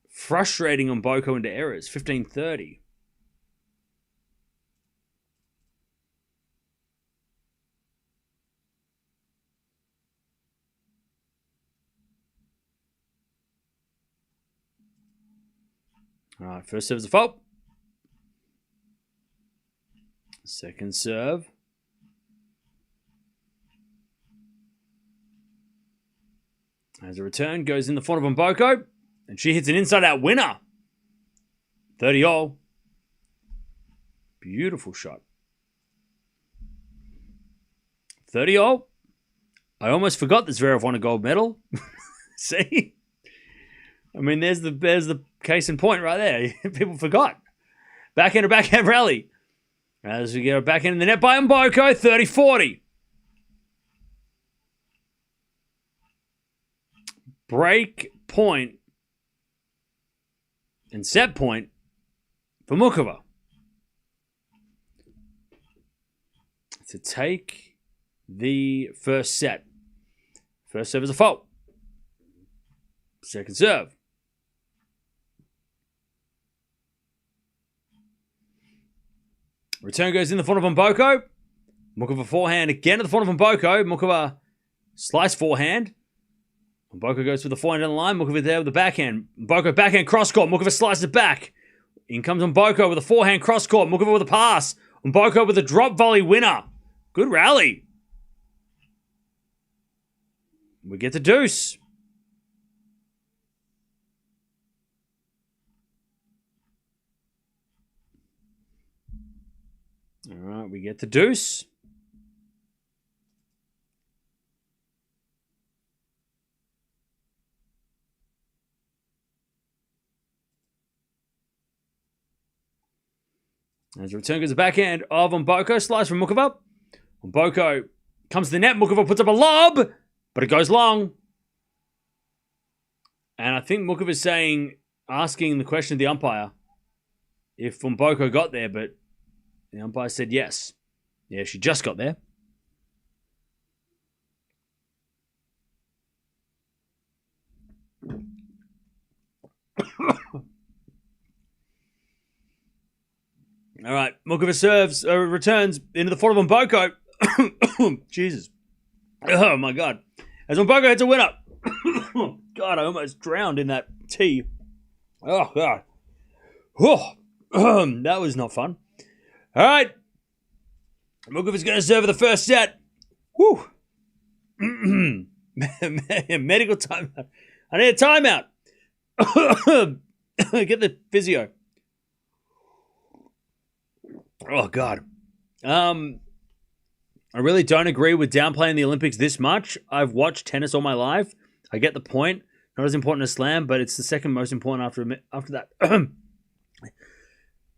frustrating Mboko into errors. 15-30. All right, first serve is a fault. Second serve. As a return, goes in the front of Mboko, and she hits an inside-out winner. 30-all. Beautiful shot. 30-all. I almost forgot that Zverev won a gold medal. See? I mean, there's the case in point right there. People forgot. Backhand to backhand rally. As we get a backhand in the net by Mboko, 30-40. Break point and set point for Muchova to take the first set. First serve is a fault. Second serve. Return goes in the front of Mboko. Muchova forehand again at the front of Mboko. Muchova slice forehand. Mboko goes for the forehand on the line. Muchova there with the backhand. Mboko backhand cross court. Muchova slices it back. In comes Mboko with a forehand cross court. Muchova with a pass. Mboko with a drop volley winner. Good rally. We get the deuce. All right, we get the deuce. As a return goes the backhand of Mboko. Slice from Muchova. Mboko comes to the net. Muchova puts up a lob, but it goes long. And I think Muchova is asking the question to the umpire if Mboko got there, but the umpire said yes. Yeah, she just got there. All right, Muchova returns into the front of Mboko. Jesus. Oh, my God. As Mboko hits a winner. God, I almost drowned in that tea. Oh, God. Oh, that was not fun. All right. Muchova's going to serve for the first set. Woo. Medical timeout. I need a timeout. Get the physio. Oh, God. I really don't agree with downplaying the Olympics this much. I've watched tennis all my life. I get the point. Not as important as slam, but it's the second most important after that.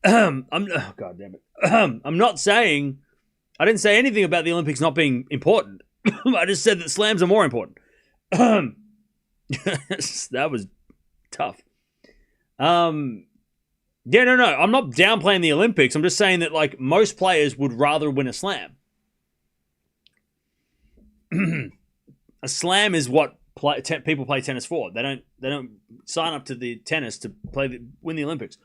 God damn it. I'm not saying... I didn't say anything about the Olympics not being important. I just said that slams are more important. That was tough. Yeah, no. I'm not downplaying the Olympics. I'm just saying that, like, most players would rather win a slam. A slam is what people play tennis for. They don't sign up to the tennis to win the Olympics.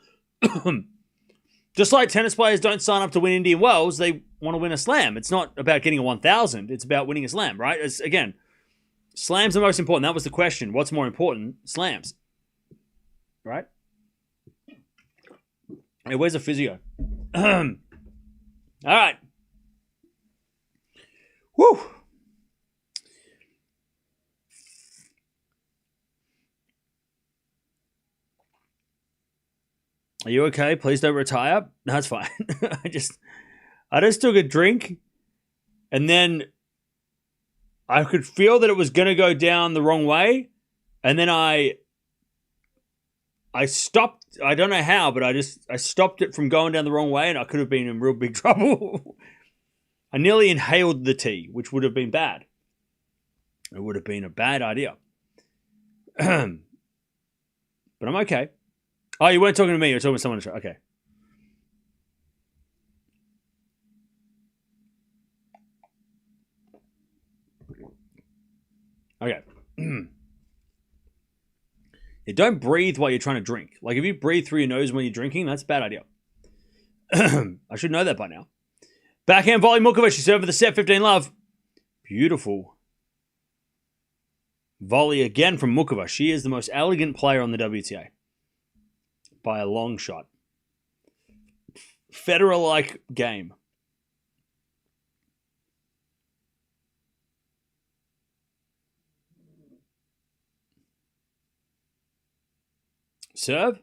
Just like tennis players don't sign up to win Indian Wells, they want to win a slam. It's not about getting a 1,000. It's about winning a slam, right? Again, slams are most important. That was the question. What's more important? Slams. Right? Hey, where's the physio? All right. Woo. Are you okay? Please don't retire. No, that's fine. I just took a drink, and then I could feel that it was going to go down the wrong way, and then I stopped. I don't know how, but I stopped it from going down the wrong way, and I could have been in real big trouble. I nearly inhaled the tea, which would have been bad. It would have been a bad idea. But I'm okay. Oh, you weren't talking to me. You were talking to someone. Okay. Okay. Yeah, don't breathe while you're trying to drink. Like, if you breathe through your nose when you're drinking, that's a bad idea. I should know that by now. Backhand volley, Muchova. She served for the set, 15-love. Beautiful volley again from Muchova. She is the most elegant player on the WTA. by a long shot. Federer-like game. Serve.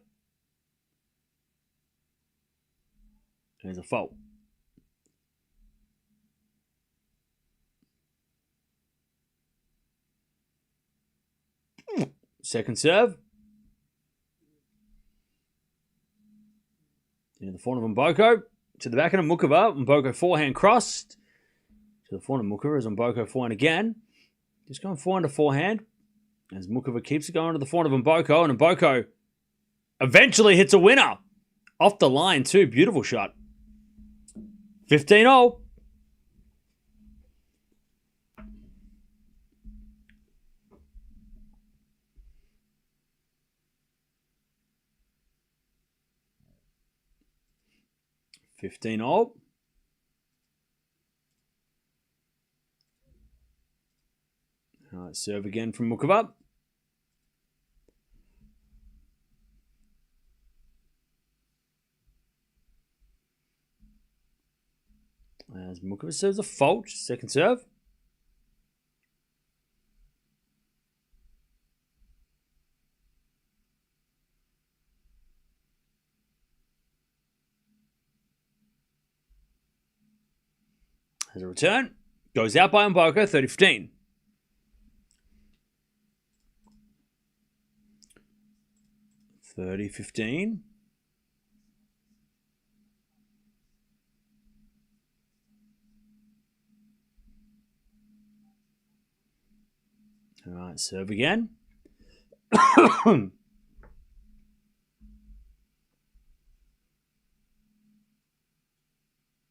There's a fault. Second serve. In the forehand of Mboko. To the backhand of Muchova. Mboko forehand crossed. To the forehand of Muchova as Mboko forehand again. Just going forehand to forehand. As Muchova keeps it going to the forehand of Mboko. And Mboko eventually hits a winner. Off the line too. Beautiful shot. 15-0. All right, serve again from Muchova. As Muchova serves a fault, second serve. As a return, goes out by Mboko, 30-15. All right, serve again.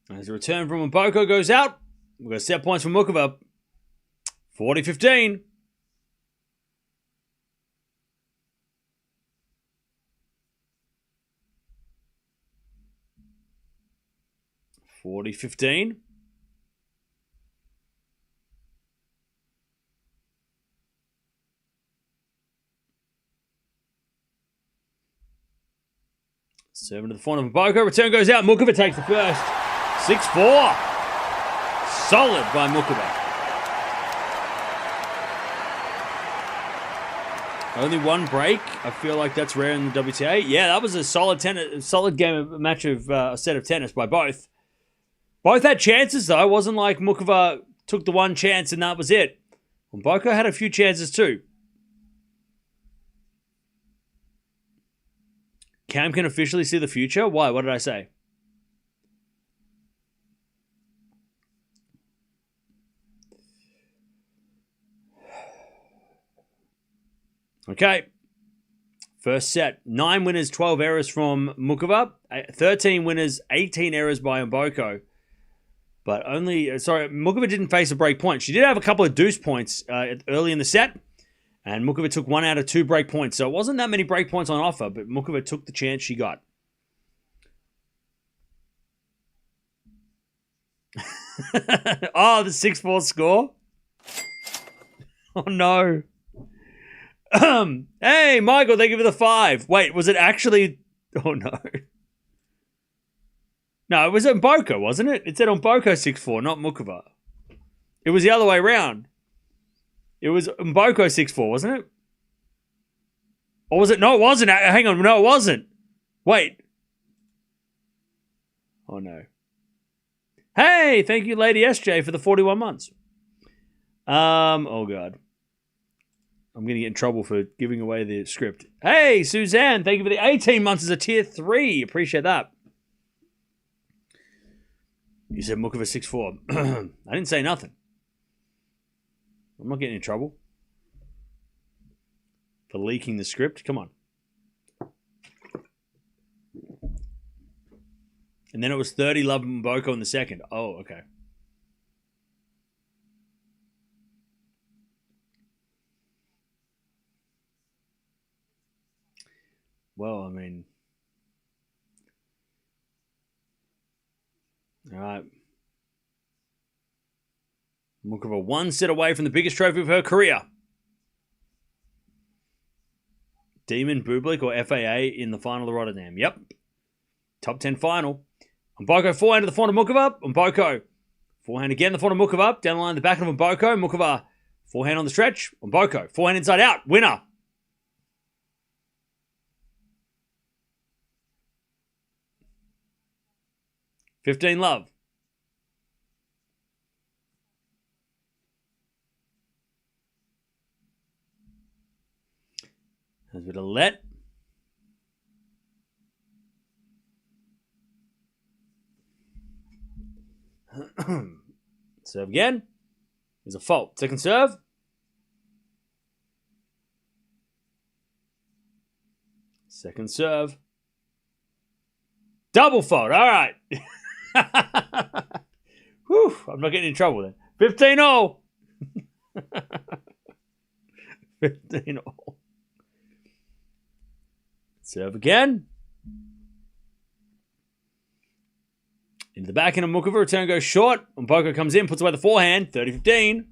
As a return from Mboko goes out, we've got set points from Muchova. 40-15. Serving to the front of Mboko. Return goes out. Muchova takes the first. 6-4. Solid by Muchova. Only one break. I feel like that's rare in the WTA. Yeah, that was a solid match of a set of tennis by both. Both had chances though. It wasn't like Muchova took the one chance and that was it. Mboko had a few chances too. Cam can officially see the future? Why? What did I say? Okay. First set. 9 winners, 12 errors from Muchova. 13 winners, 18 errors by Mboko. But Muchova didn't face a break point. She did have a couple of deuce points early in the set. And Muchova took 1 out of 2 break points. So it wasn't that many break points on offer, but Muchova took the chance she got. Oh, the 6-4 score? Oh, no. Hey, Michael, thank you for the 5. Wait, was it actually... Oh, no. No, it was Mboko, wasn't it? It said Mboko 6-4, not Muchova. It was the other way around. It was Mboko 6-4, wasn't it? Or was it? No, it wasn't. Hang on. No, it wasn't. Wait. Oh, no. Hey, thank you, Lady SJ, for the 41 months. Oh, God. I'm going to get in trouble for giving away the script. Hey, Suzanne, thank you for the 18 months as a tier 3. Appreciate that. You said Muchova 6-4. I didn't say nothing. I'm not getting in trouble for leaking the script. Come on. And then it was 30 love Mboko in the second. Oh, okay. Well, I mean... All right. Muchova 1 set away from the biggest trophy of her career. Demon, Bublik, or FAA in the final of Rotterdam? Yep. Top 10 final. Mboko forehand to the front of Muchova. Mboko. Forehand again, the front of Muchova. Down the line, the back of Mboko. Muchova. Forehand on the stretch. Mboko. Forehand inside out. Winner. $15 love. There's a bit of let. Serve again. There's a fault. Second serve. Second serve. Double fault. All right. Whew, I'm not getting in trouble then. 15-0. 15-0. Serve again. Into the backhand of Muchova. Return goes short. Mboko comes in, puts away the forehand. 30-15.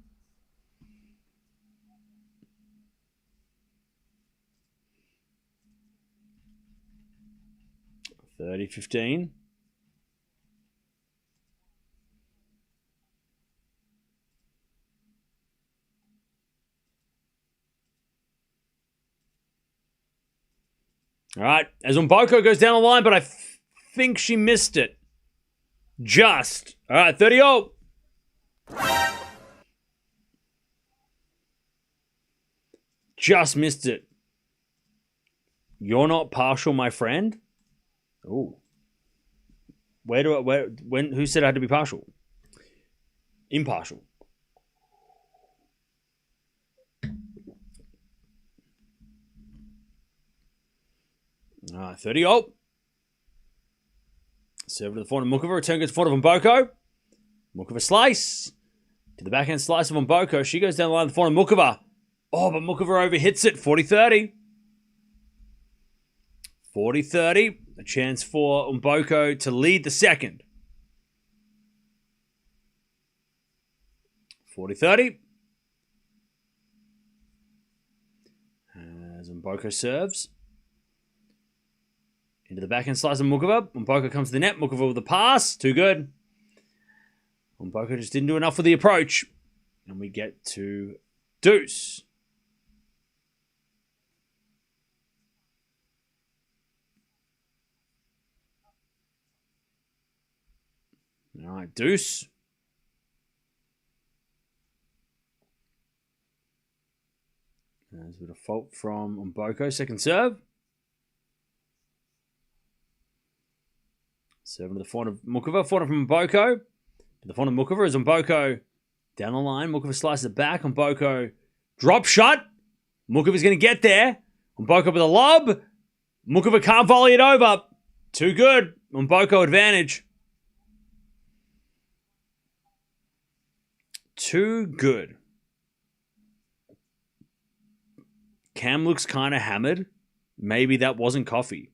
All right, as Mboko goes down the line, but I think she missed it. Just. All right, 30-0. Just missed it. You're not partial, my friend? Oh. Who said I had to be partial? Impartial. All right, 30-0. Serve to the front of Muchova. Return goes to the front of Mboko. Muchova slice. To the backhand slice of Mboko. She goes down the line to the front of Muchova. Oh, but Muchova overhits it. 40-30. 40-30. A chance for Mboko to lead the second. 40-30. As Mboko serves. Into the backhand slice of Muchova. Mboko comes to the net. Muchova with the pass. Too good. Mboko just didn't do enough for the approach. And we get to deuce. All right, deuce. There's a bit of fault from Mboko. Second serve. Serving to the front of Muchova. Front from Mboko. To the front of Muchova is Mboko down the line. Muchova slices it back. Mboko drop shot. Muchova's going to get there. Mboko with a lob. Muchova can't volley it over. Too good. Mboko advantage. Too good. Cam looks kind of hammered. Maybe that wasn't coffee.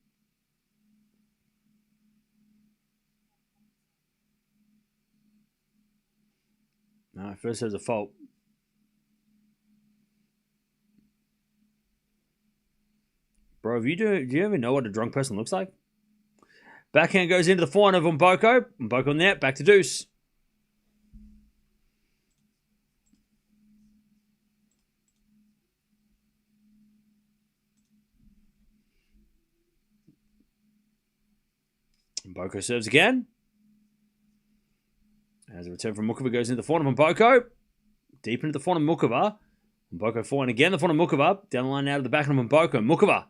No, first there's a fault. Bro, do you ever know what a drunk person looks like? Backhand goes into the forehand of Mboko. Mboko on the net, back to deuce. Mboko serves again. As a return from Muchova goes into the forehand of Mboko. Deep into the forehand of Muchova. Mboko forehand again, the forehand of Muchova. Down the line now to the backhand of Mboko. Muchova.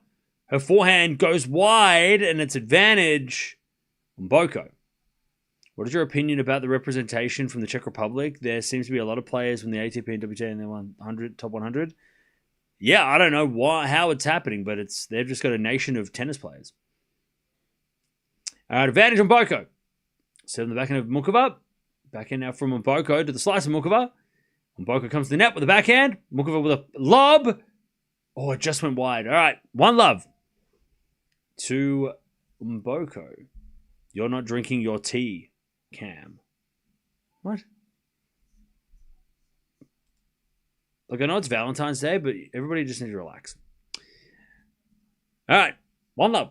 Her forehand goes wide and it's advantage Mboko. What is your opinion about the representation from the Czech Republic? There seems to be a lot of players from the ATP and WTA in the 100, top 100. Yeah, I don't know how it's happening, but they've just got a nation of tennis players. All right, advantage on Mboko. Set on the backhand of Muchova. Backhand now from Mboko to the slice of Muchova. Mboko comes to the net with the backhand. Muchova with a lob. Oh, it just went wide. All right, one love to Mboko. You're not drinking your tea, Cam. What? Look, I know it's Valentine's Day, but everybody just needs to relax. All right. One love.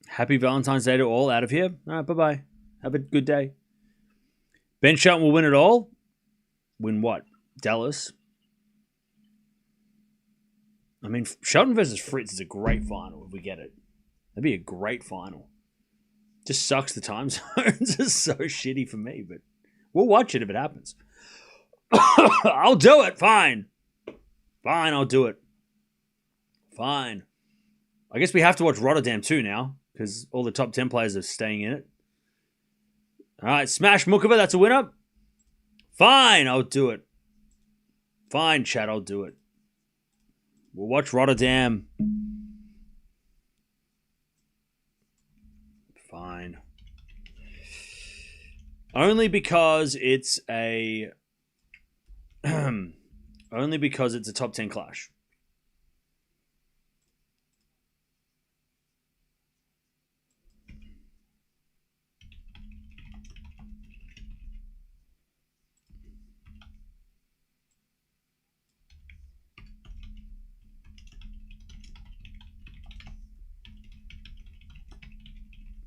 Happy Valentine's Day to all out of here. All right, bye-bye. Have a good day. Ben Shelton will win it all. Win what? Dallas? I mean, Shelton versus Fritz is a great final if we get it. That'd be a great final. Just sucks the time zones are so shitty for me, but we'll watch it if it happens. I'll do it. Fine. Fine, I'll do it. Fine. I guess we have to watch Rotterdam too now because all the top 10 players are staying in it. All right, Smash Mukova, that's a winner. Fine, I'll do it. Fine, chat, I'll do it. We'll watch Rotterdam. Fine. Only because it's a top 10 clash.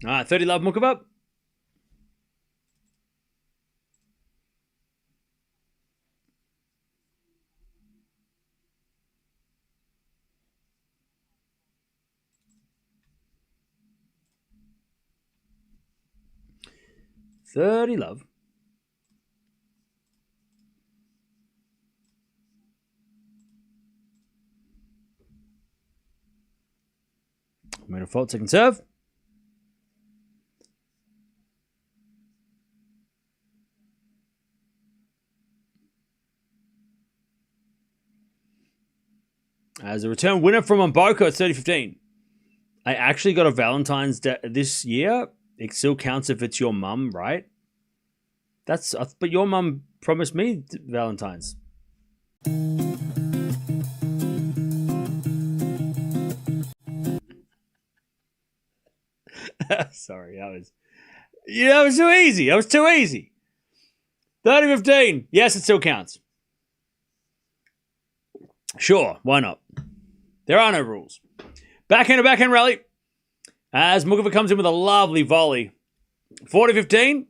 All right, 30 love Mukova. $30 love. Made a fault, second serve. As a return winner from Mboko at 30-15. I actually got a Valentine's Day this year. It still counts if it's your mum, right? But your mum promised me Valentine's. Sorry, that was too easy. That was too easy. 30-15. Yes, it still counts. Sure, why not? There are no rules. Backhand to backhand rally. As Mukova comes in with a lovely volley. 40-15.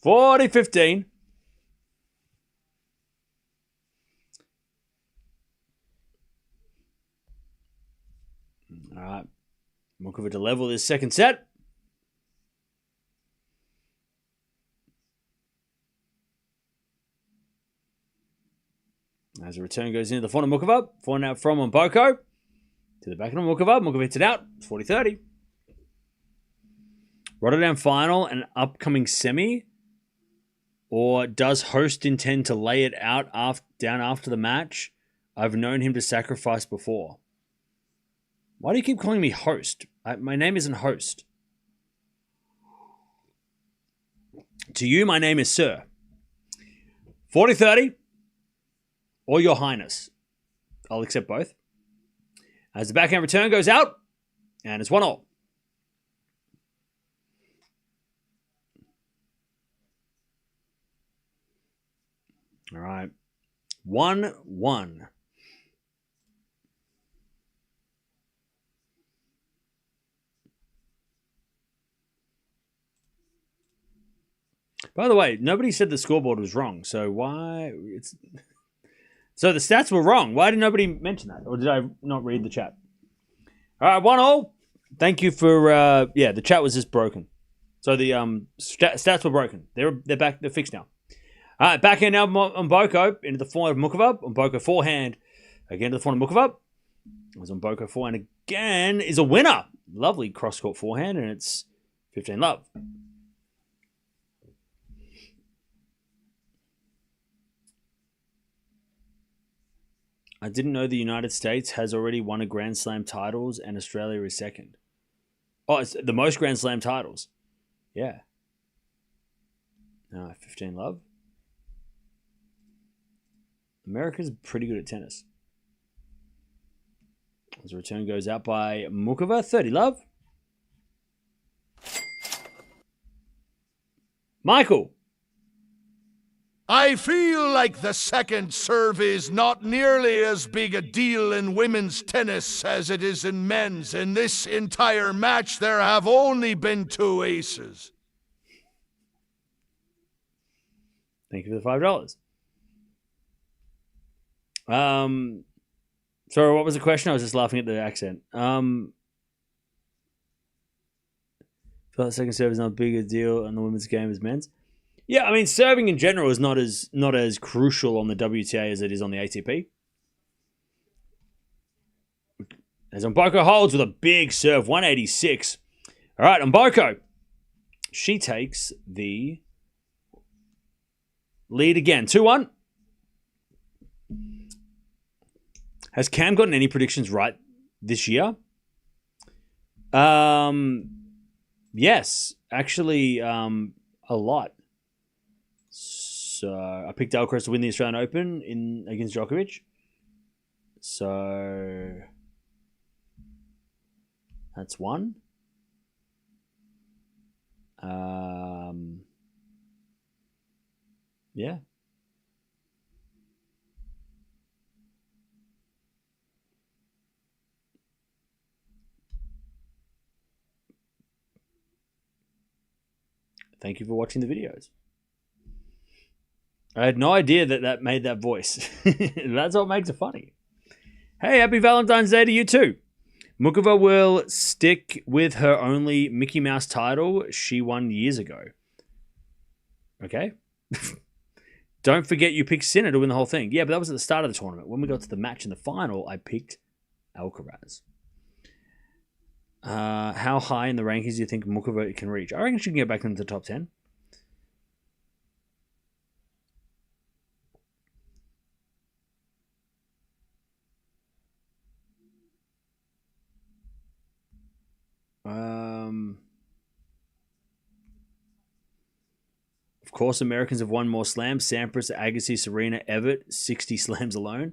$40-15. All right. Mukova to level this second set. As a return goes into the front of Mukova. Forehand out from Mboko. To the back of Mukova. Mukova hits it out. It's 40-30. Rotterdam final and upcoming semi. Or does host intend to lay it out down after the match? I've known him to sacrifice before. Why do you keep calling me host? My name isn't host. To you, my name is Sir. 40-30. Or Your Highness. I'll accept both. As the backhand return goes out. And it's 1-1. All right. 1-1. By the way, nobody said the scoreboard was wrong. So why... So the stats were wrong. Why did nobody mention that? Or did I not read the chat? All right, 1-1. Thank you for... the chat was just broken. So the stats were broken. They're back. They're fixed now. All right, backhand now on Mboko into the forehand of Mukova. Mboko forehand again to the forehand of Mukova. As Mboko forehand again is a winner. Lovely cross-court forehand, and it's 15 love. I didn't know the United States has already won a Grand Slam titles and Australia is second. Oh, it's the most Grand Slam titles. Yeah. 15 love. America's pretty good at tennis. As a return goes out by Muchova. 30 love. Michael. I feel like the second serve is not nearly as big a deal in women's tennis as it is in men's. In this entire match, there have only been 2 aces. Thank you for the $5. Sorry, what was the question? I was just laughing at the accent. Feel like second serve is not a bigger deal in the women's game as men's. Yeah, I mean, serving in general is not as crucial on the WTA as it is on the ATP. As Mboko holds with a big serve, 186. All right, Mboko. She takes the lead again, 2-1. Has Cam gotten any predictions right this year? Yes, actually, a lot. So I picked Alcaraz to win the Australian Open against Djokovic. So that's one. Yeah. Thank you for watching the videos. I had no idea that made that voice. That's what makes it funny. Hey, happy Valentine's Day to you too. Muchova will stick with her only Mickey Mouse title she won years ago. Okay. Don't forget you picked Sinner to win the whole thing. Yeah, but that was at the start of the tournament. When we got to the match in the final, I picked Alcaraz. How high in the rankings do you think Muchova can reach? I reckon she can get back into the top 10. Of course, Americans have won more slams. Sampras, Agassi, Serena, Everett, 60 slams alone.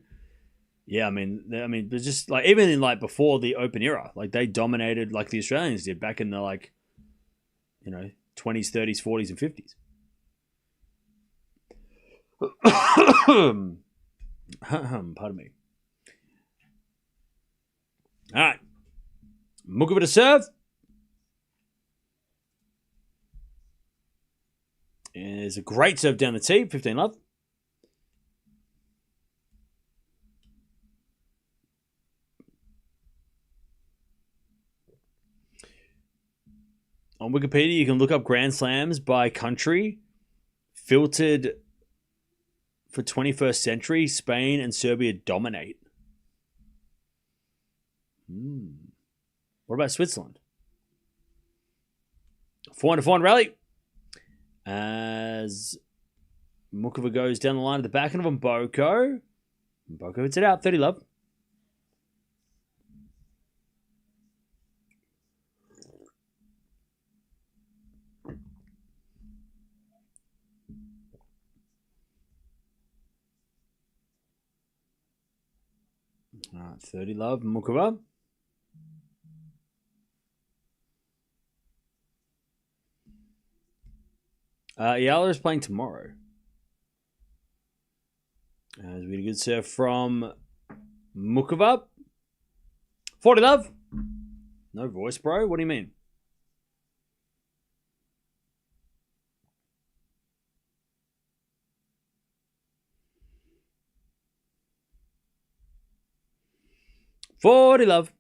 Yeah, I mean, but just like even in like before the Open era, like they dominated like the Australians did back in the 20s, 30s, 40s, and 50s. Pardon me. All right, Muchova to serve. And there's a great serve down the tee, 15 love. On Wikipedia, you can look up Grand Slams by country, filtered for 21st century. Spain and Serbia dominate. What about Switzerland? 400 rally. As Muchova goes down the line at the back end of Mboko. Mboko hits it out, 30 love. All right, 30 love, Muchova. Eala is playing tomorrow. As we get a good serve from Muchova. 40 love. No voice, bro. What do you mean? $40 love.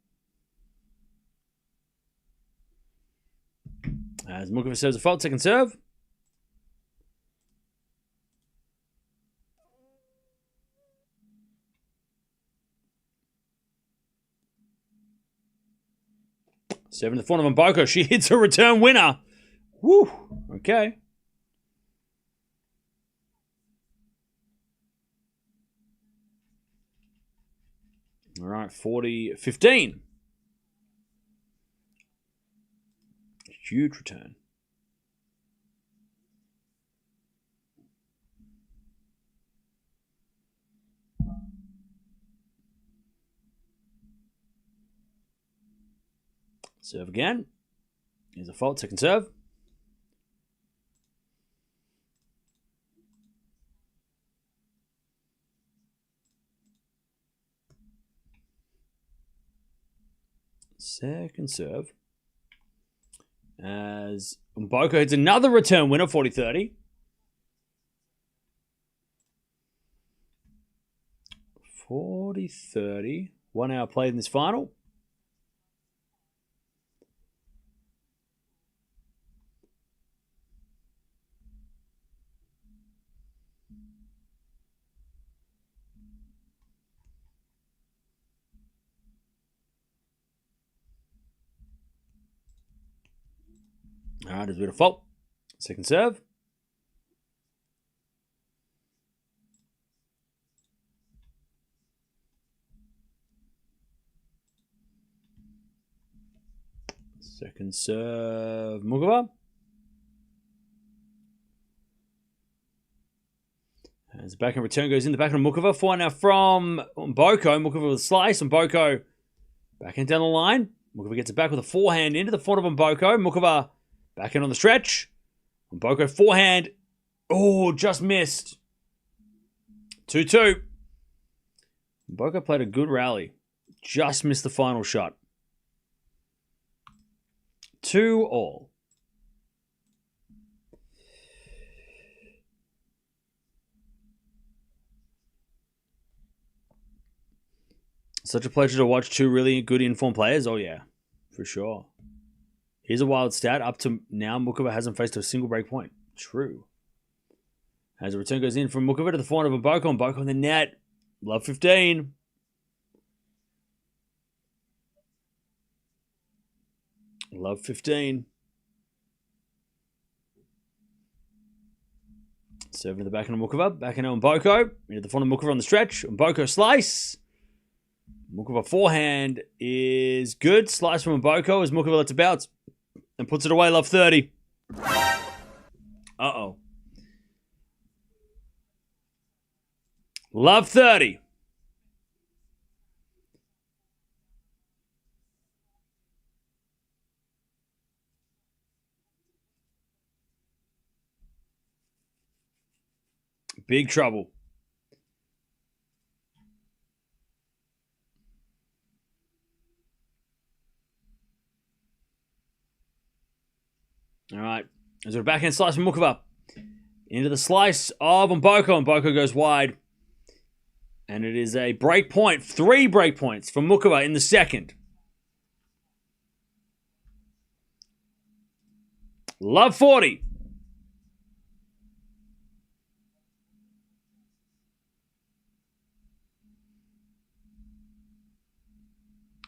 As Muchova serves a fault, second serve. Seven to the front of Mboko. She hits a return winner. Woo. Okay. All right, 40-15. Huge return. Serve again. Here's a fault. Second serve. Second serve. As Mboko hits another return winner, 40-30. 40-30. 1 hour played in this final. All right, there's a bit of fault. Second serve. Second serve, Muchova. As the backhand return goes in, the backhand Muchova. Forehand now from Mboko. Muchova with a slice. Mboko backhand down the line. Muchova gets it back with a forehand into the front of Mboko. Muchova backhand on the stretch. Mboko forehand. Oh, just missed. 2-2. Mboko played a good rally. Just missed the final shot. 2-2. Such a pleasure to watch two really good informed players. Oh, yeah, for sure. Here's a wild stat. Up to now, Muchova hasn't faced a single break point. True. As a return goes in from Muchova to the forehand of Mboko. Mboko on the net. Love 15. Love 15. Serving to the backhand of Muchova. Backhand of Mboko. Into the front of Muchova on the stretch. Mboko slice. Muchova forehand is good. Slice from Mboko as Muchova lets it bounce and puts it away. Love 30. Uh-oh. Love 30. Big trouble. All right. There's a backhand slice from Muchova. Into the slice of Mboko. Mboko goes wide. And it is a break point. 3 break points for Muchova in the second. Love 40.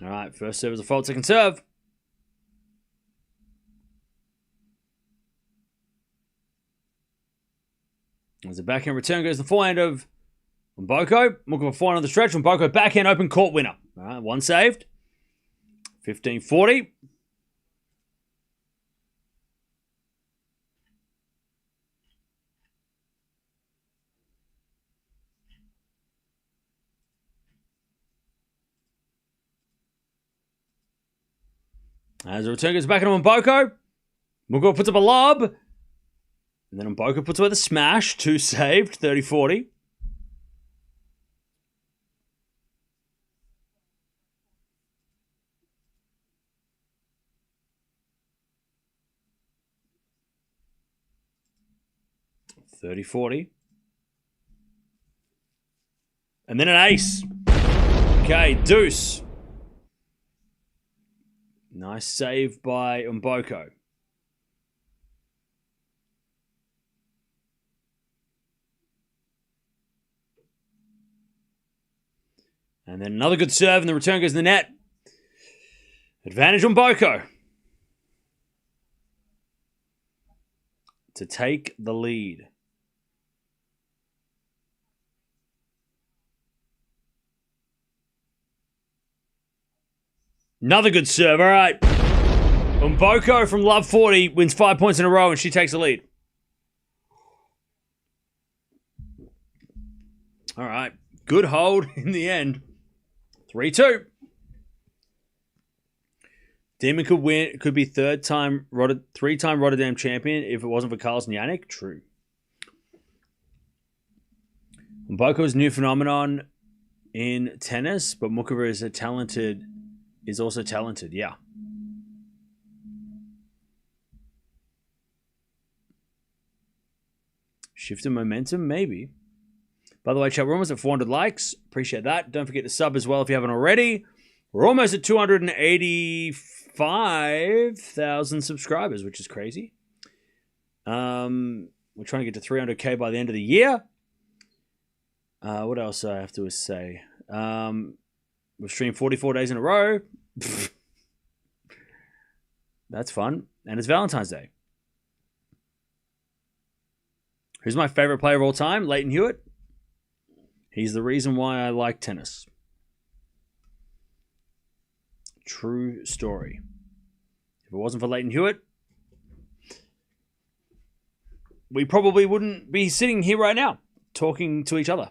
All right. First serve is a fault. Second serve. As the backhand return goes the forehand of Mboko. Muchova forehand on the stretch. Mboko backhand open court winner. All right, one saved. 15-40. As the return goes back into Mboko. Muchova puts up a lob. And then Mboko puts away the smash. 2 saved. 30-40. And then an ace. Okay, deuce. Nice save by Mboko. And then another good serve, and the return goes in the net. Advantage on Mboko to take the lead. Another good serve. All right. Mboko from Love 40 wins 5 points in a row, and she takes the lead. All right. Good hold in the end. 3-2. Demon could be three-time Rotterdam champion if it wasn't for Carlos and Jannik. True. Mboko's new phenomenon in tennis, but Muchova is also talented. Yeah. Shift in momentum, maybe. By the way, chat, we're almost at 400 likes. Appreciate that. Don't forget to sub as well if you haven't already. We're almost at 285,000 subscribers, which is crazy. We're trying to get to 300k by the end of the year. What else do I have to say? We've streamed 44 days in a row. That's fun. And it's Valentine's Day. Who's my favorite player of all time? Leighton Hewitt. He's the reason why I like tennis. True story. If it wasn't for Leighton Hewitt, we probably wouldn't be sitting here right now talking to each other.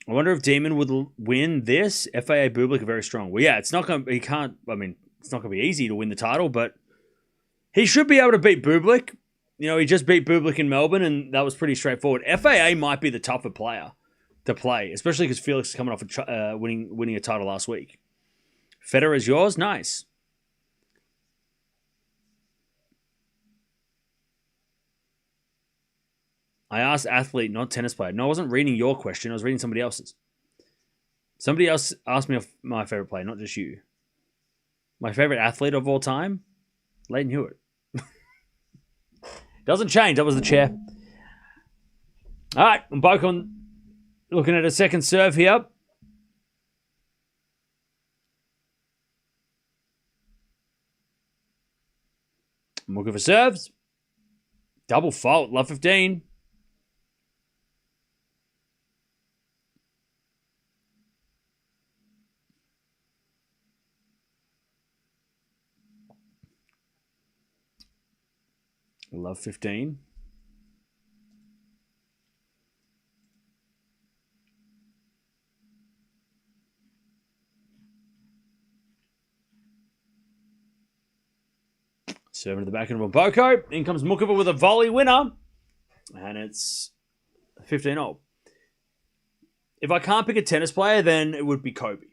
I wonder if Demon would win this. FAA Bublik are very strong. Well, yeah, it's not going to be easy to win the title, but he should be able to beat Bublik. You know, he just beat Bublik in Melbourne, and that was pretty straightforward. FAA might be the tougher player to play, especially because Felix is coming off winning a title last week. Federer's yours? Nice. I asked athlete, not tennis player. No, I wasn't reading your question. I was reading somebody else's. Somebody else asked me my favorite player, not just you. My favorite athlete of all time? Leighton Hewitt. Doesn't change. That was the chair. All right. Mboko looking at a second serve here. Looking for serves. Double fault. Love 15. Love 15. Serving to the back end of Mboko. In comes Muchova with a volley winner. And it's 15-0. If I can't pick a tennis player, then it would be Kobe.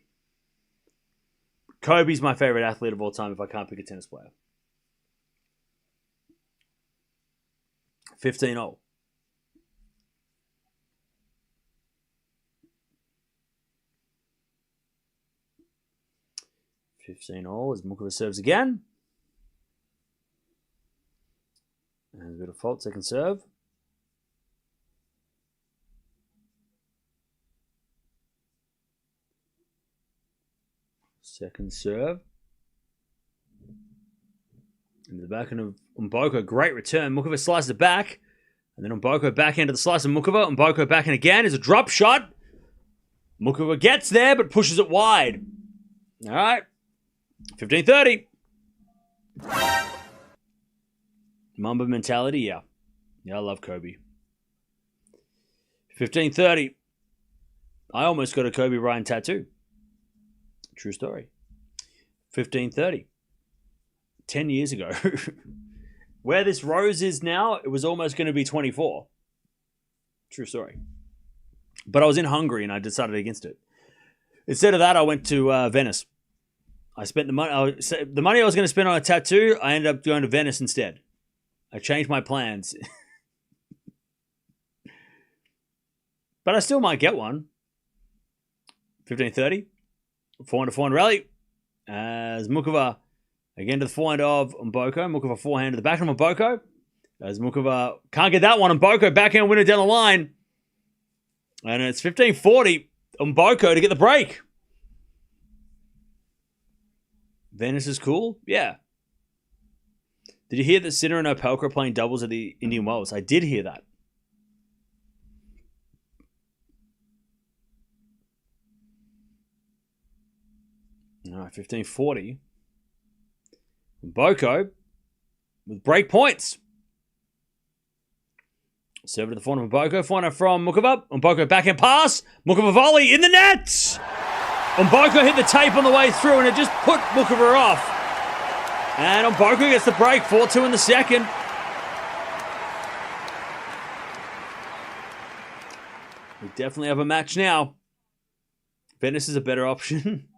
Kobe's my favorite athlete of all time if I can't pick a tennis player. 15-0. As Muchova serves again. And a bit of fault, second serve. Second serve. Into the back end of Mboko. Great return. Muchova slices it back. And then Mboko back into the slice of Muchova. Mboko back in again. Is a drop shot. Muchova gets there but pushes it wide. All right. 15-30. Mamba mentality, yeah. Yeah, I love Kobe. 15-30. I almost got a Kobe Bryant tattoo. True story. 15-30. 10 years ago. Where this rose is now, it was almost going to be 24. True story. But I was in Hungary and I decided against it. Instead of that, I went to Venice. I spent the money I was going to spend on a tattoo. I ended up going to Venice instead. I changed my plans. But I still might get one. 15-30. Forehand rally. As Muchova again to the forehand of Mboko. Muchova forehand to the backhand of Mboko. As Muchova can't get that one. Mboko backhand winner down the line. And it's 15-40. Mboko to get the break. Venice is cool? Yeah. Did you hear that Sinner and Opelka are playing doubles at the Indian Wells? I did hear that. All right, 15-40. Mboko with break points. Serve to the forehand of Mboko. Forehand from Muchova. Mboko backhand pass. Muchova volley in the net. Mboko hit the tape on the way through, and it just put Muchova off. And Mboko gets the break, 4-2 in the second. We definitely have a match now. Venice is a better option.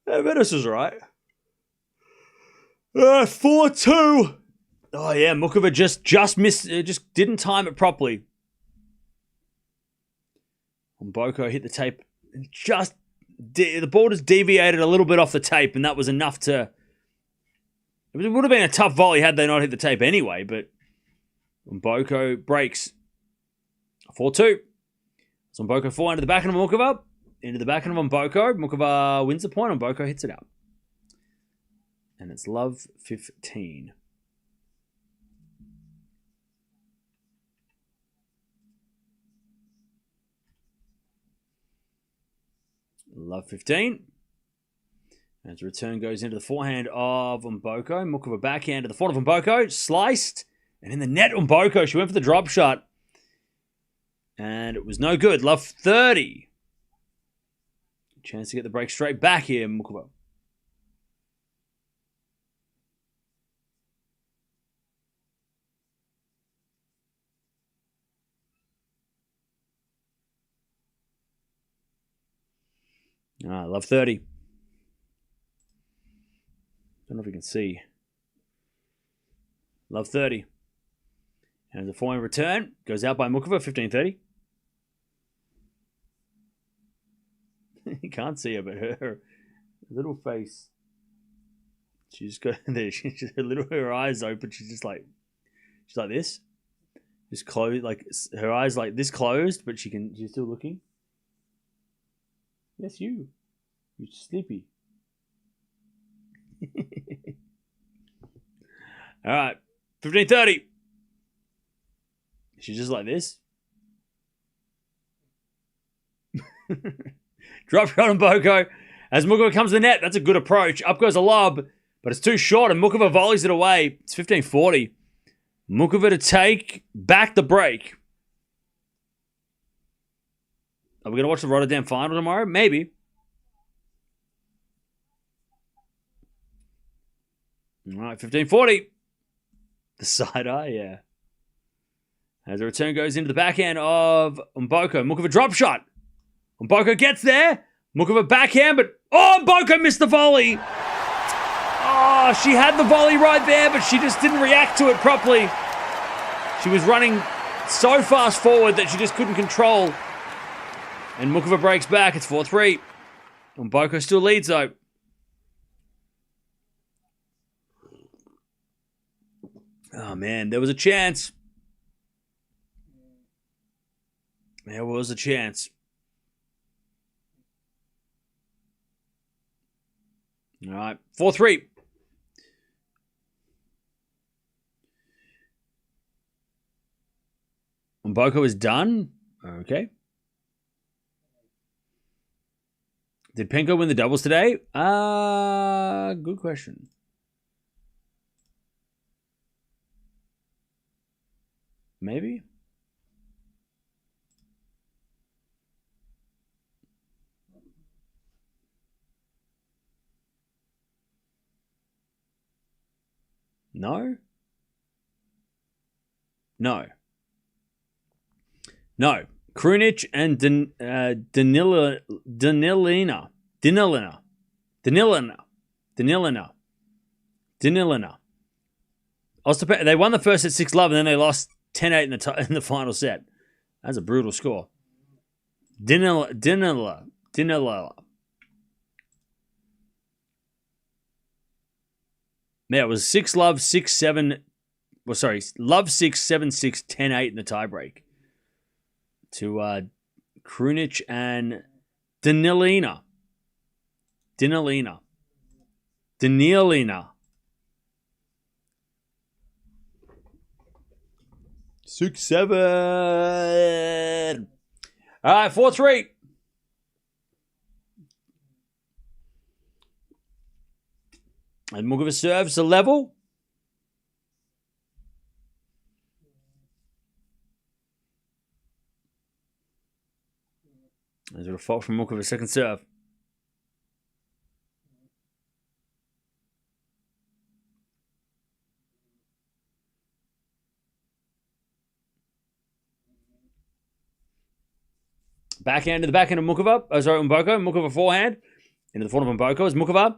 Yeah, Venice is right. 4-2. Oh yeah, Muchova just missed, just didn't time it properly. Mboko hit the tape. The ball just deviated a little bit off the tape, and that was enough to... It would have been a tough volley had they not hit the tape anyway, but Mboko breaks. 4-2. So Mboko 4 into the back of Muchova. Into the back of Mboko. Muchova wins the point, Mboko hits it out. And it's love 15. Love 15. As the return goes into the forehand of Mboko. Muchova backhand to the forehand of Mboko. Sliced. And in the net, Mboko. She went for the drop shot. And it was no good. Love 30. Chance to get the break straight back here, Muchova. Love 30. Don't know if you can see. Love 30. And the forehand return goes out by Muchova, 15-30. You can't see her, but her little face. She's got there. Her eyes open. She's like this. Just closed, like her eyes like this closed, but she's still looking. Yes, you're sleepy. All right, 15-30. She's just like this. Drop shot on Mboko. As Muchova comes to the net, that's a good approach. Up goes a lob, but it's too short, and Muchova volleys it away. It's 15-40. Muchova to take back the break. Are we going to watch the Rotterdam final tomorrow? Maybe. All right, 15-40. The side eye, yeah. As the return goes into the backhand of Mboko. Muchova drop shot. Mboko gets there. Muchova backhand, but... Oh, Mboko missed the volley. Oh, she had the volley right there, but she just didn't react to it properly. She was running so fast forward that she just couldn't control. And Muchova breaks back. It's 4-3. Mboko still leads, though. Oh, man. There was a chance. There was a chance. All right. 4-3. Mboko is done. Okay. Did Penko win the doubles today? Good question. Maybe. No? No. No. Krunic and Danilina. They won the first set 6-love, and then they lost 10-8 in the final set. That's a brutal score. Danila. Yeah, it was 6-love, 6-7. Well, sorry, love 6, 7-6, 10-8 in the tiebreak. To Krunic and Danilina. 6-7. All right, 4-3. And Muchova serves a level. There's a fault from Muchova, second serve. Backhand to the backhand of Muchova. Oh, sorry, Mboko. Muchova forehand. Into the front of Mboko is Muchova.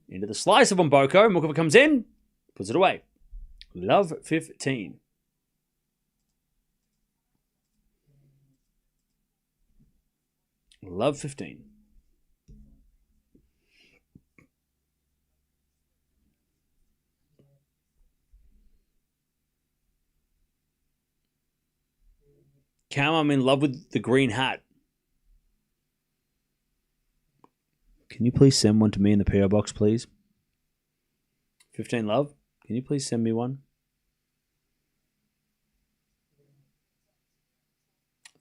Into the slice of Mboko. Muchova comes in. Puts it away. Love 15. Love 15. Cam, I'm in love with the green hat. Can you please send one to me in the PO box, please? 15 love. Can you please send me one?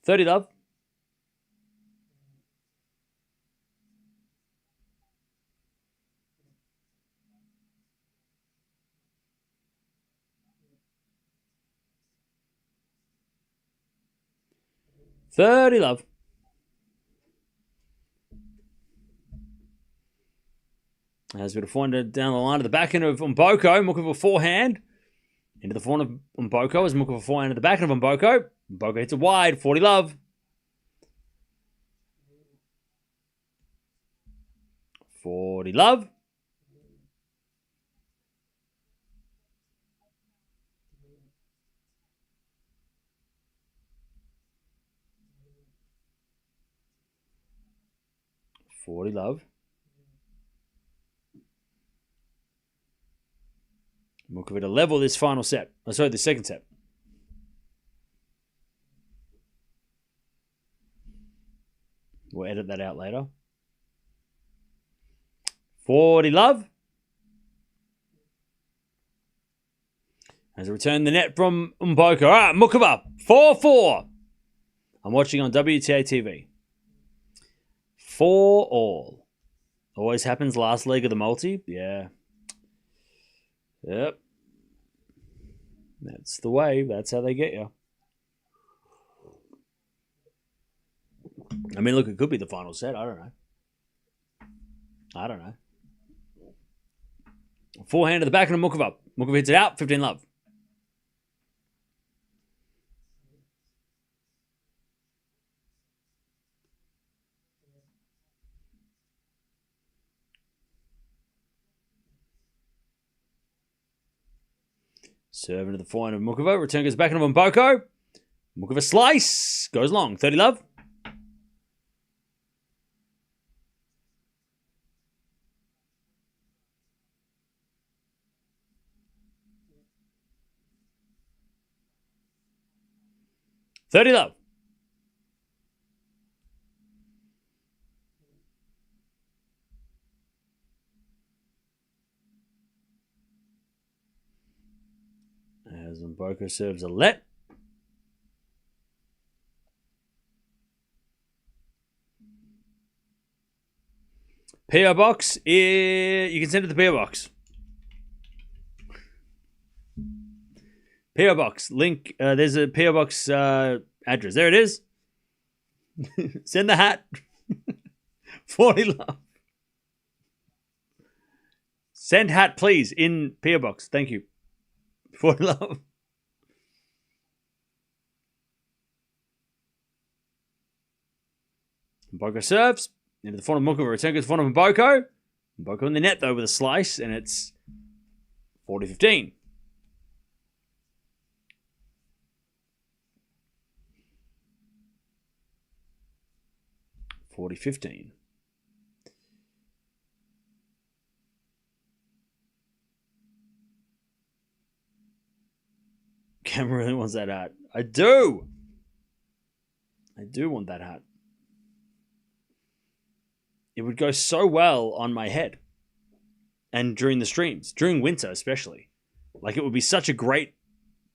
30 love. $30 love. As we find it down the line to the back end of Mboko. Muchova forehand. Into the front of Mboko as Muchova forehand to the back end of Mboko. Mboko hits it wide. 40 love. 40 love. $40 love. Muchova to level this final set. Oh, sorry, the second set. We'll edit that out later. 40 love. As a return the net from Mboko. All right, Muchova. 4-4. I'm watching on WTA TV. 4-all. Always happens last leg of the multi. Yeah. Yep. That's the way. That's how they get you. I mean, look, it could be the final set. I don't know. Forehand to the back of Muchova. Muchova hits it out. 15 love. Serve into the forehand of Muchova. Return goes back into Mboko. Muchova slice. Goes long. 30 love. $30 love. As Mboko serves a let. PO box. You can send it to the PO box. PO box link. There's a PO box address. There it is. Send the hat. 40 love. Send hat, please, in PO box. Thank you. 40 love. Mboko serves. Into the front of Muchova. Return goes to the front of Mboko. Mboko in the net, though, with a slice, and it's 40-15. $40-15. Cam really wants that hat. I do. I do want that hat. It would go so well on my head. And during the streams. During winter, especially. Like, it would be such a great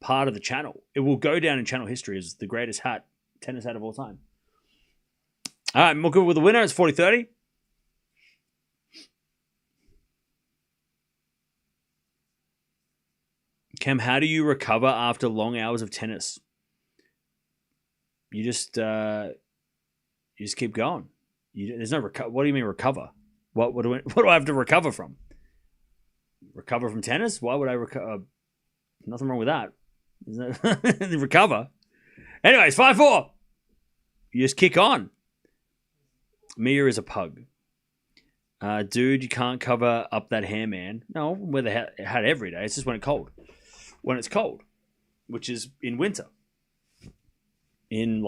part of the channel. It will go down in channel history as the greatest hat, tennis hat of all time. All right, Muchova with the winner. It's 40-30. Cam, how do you recover after long hours of tennis? You just, You just keep going. There's no what do you mean recover? What do I have to recover from? Recover from tennis? Why would I recover? Nothing wrong with that. Recover. Anyways, 5-4. You just kick on. Mia is a pug. Dude, you can't cover up that hair, man. No, wear the hat every day. It's just when it's cold. When it's cold, which is in winter. During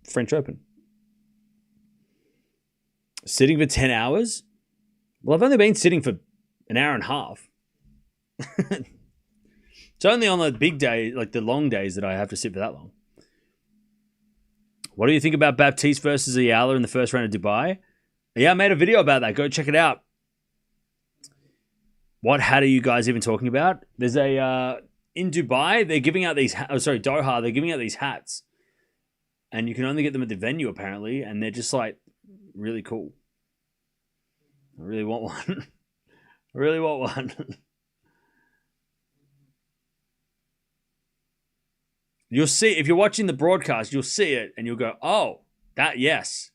French Open. Sitting for 10 hours? Well, I've only been sitting for an hour and a half. It's only on the big day, like the long days, that I have to sit for that long. What do you think about Baptiste versus Eala in the first round of Dubai? Yeah, I made a video about that. Go check it out. What hat are you guys even talking about? There's in Dubai, they're giving out these, Doha, they're giving out these hats. And you can only get them at the venue, apparently. And they're just like really cool. I really want one. I really want one. You'll see, if you're watching the broadcast, you'll see it and you'll go, oh, yes.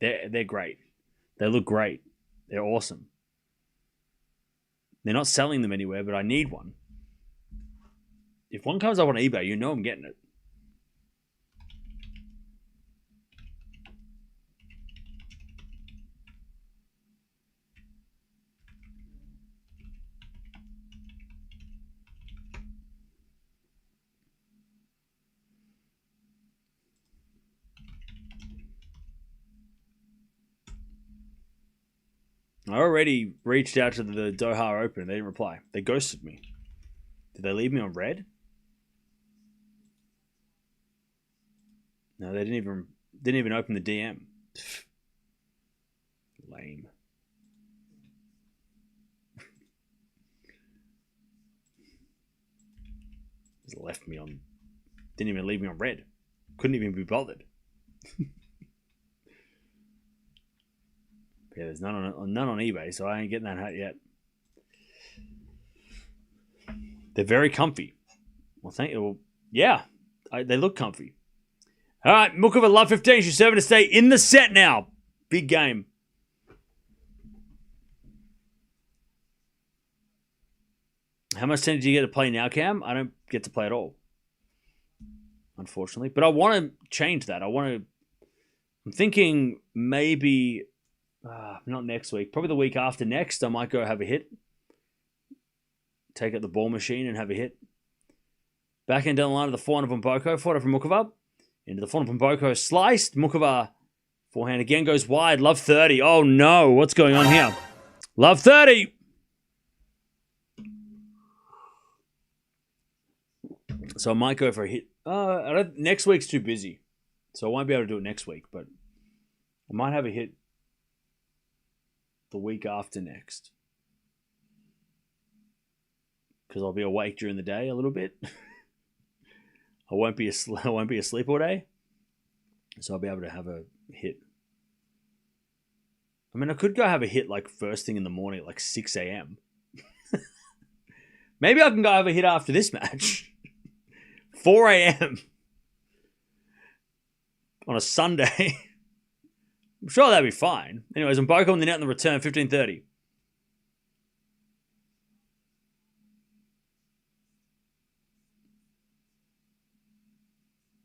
They're great. They look great. They're awesome. They're not selling them anywhere, but I need one. If one comes up on eBay, you know I'm getting it. I already reached out to the Doha Open. They didn't reply. They ghosted me. Did they leave me on red? No, they didn't even open the DM. Lame. Just left me on. Didn't even leave me on red. Couldn't even be bothered. Yeah, there's none on eBay, so I ain't getting that hat yet. They're very comfy. Well, thank you. Well, yeah, they look comfy. All right, Muchova, love 15. She's serving to stay in the set now. Big game. How much tennis do you get to play now, Cam? I don't get to play at all, unfortunately. But I want to change that. I'm thinking maybe... not next week. Probably the week after next, I might go have a hit. Take out the ball machine and have a hit. Back end down the line of the forehand of Mboko. Forehand from Muchova. Into the forehand of Mboko. Sliced. Muchova. Forehand again goes wide. Love 30. Oh no. What's going on here? Love 30. So I might go for a hit. Next week's too busy. So I won't be able to do it next week. But I might have a hit the week after next, because I'll be awake during the day a little bit. I won't be asleep all day, so I'll be able to have a hit. I mean, I could go have a hit like first thing in the morning at like 6 a.m. Maybe I can go have a hit after this match. 4 a.m. on a Sunday. I'm sure that'd be fine. Anyways, Mboko on the net on the return, 15:30.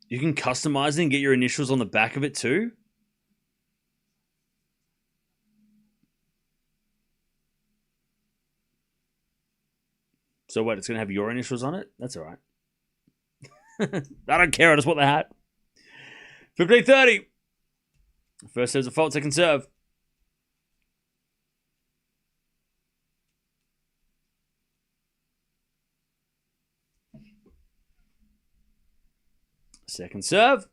You can customize it and get your initials on the back of it too? So what, it's going to have your initials on it? That's all right. I don't care. I just want the hat. 15:30. First serve's a fault, second serve. Second serve.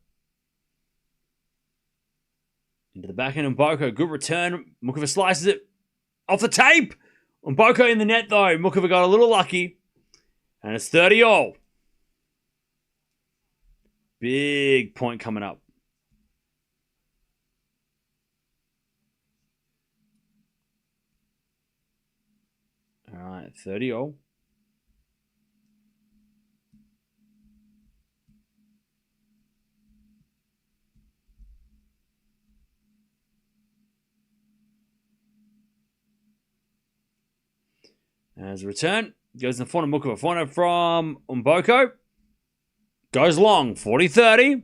Into the backhand of Mboko. Good return. Muchova slices it. Off the tape. Mboko in the net though. Muchova got a little lucky. And it's 30-all. Big point coming up. All right, 30-all. As a return, goes in the forehand Mukova. Forehand from Mboko. Goes long, 40-30.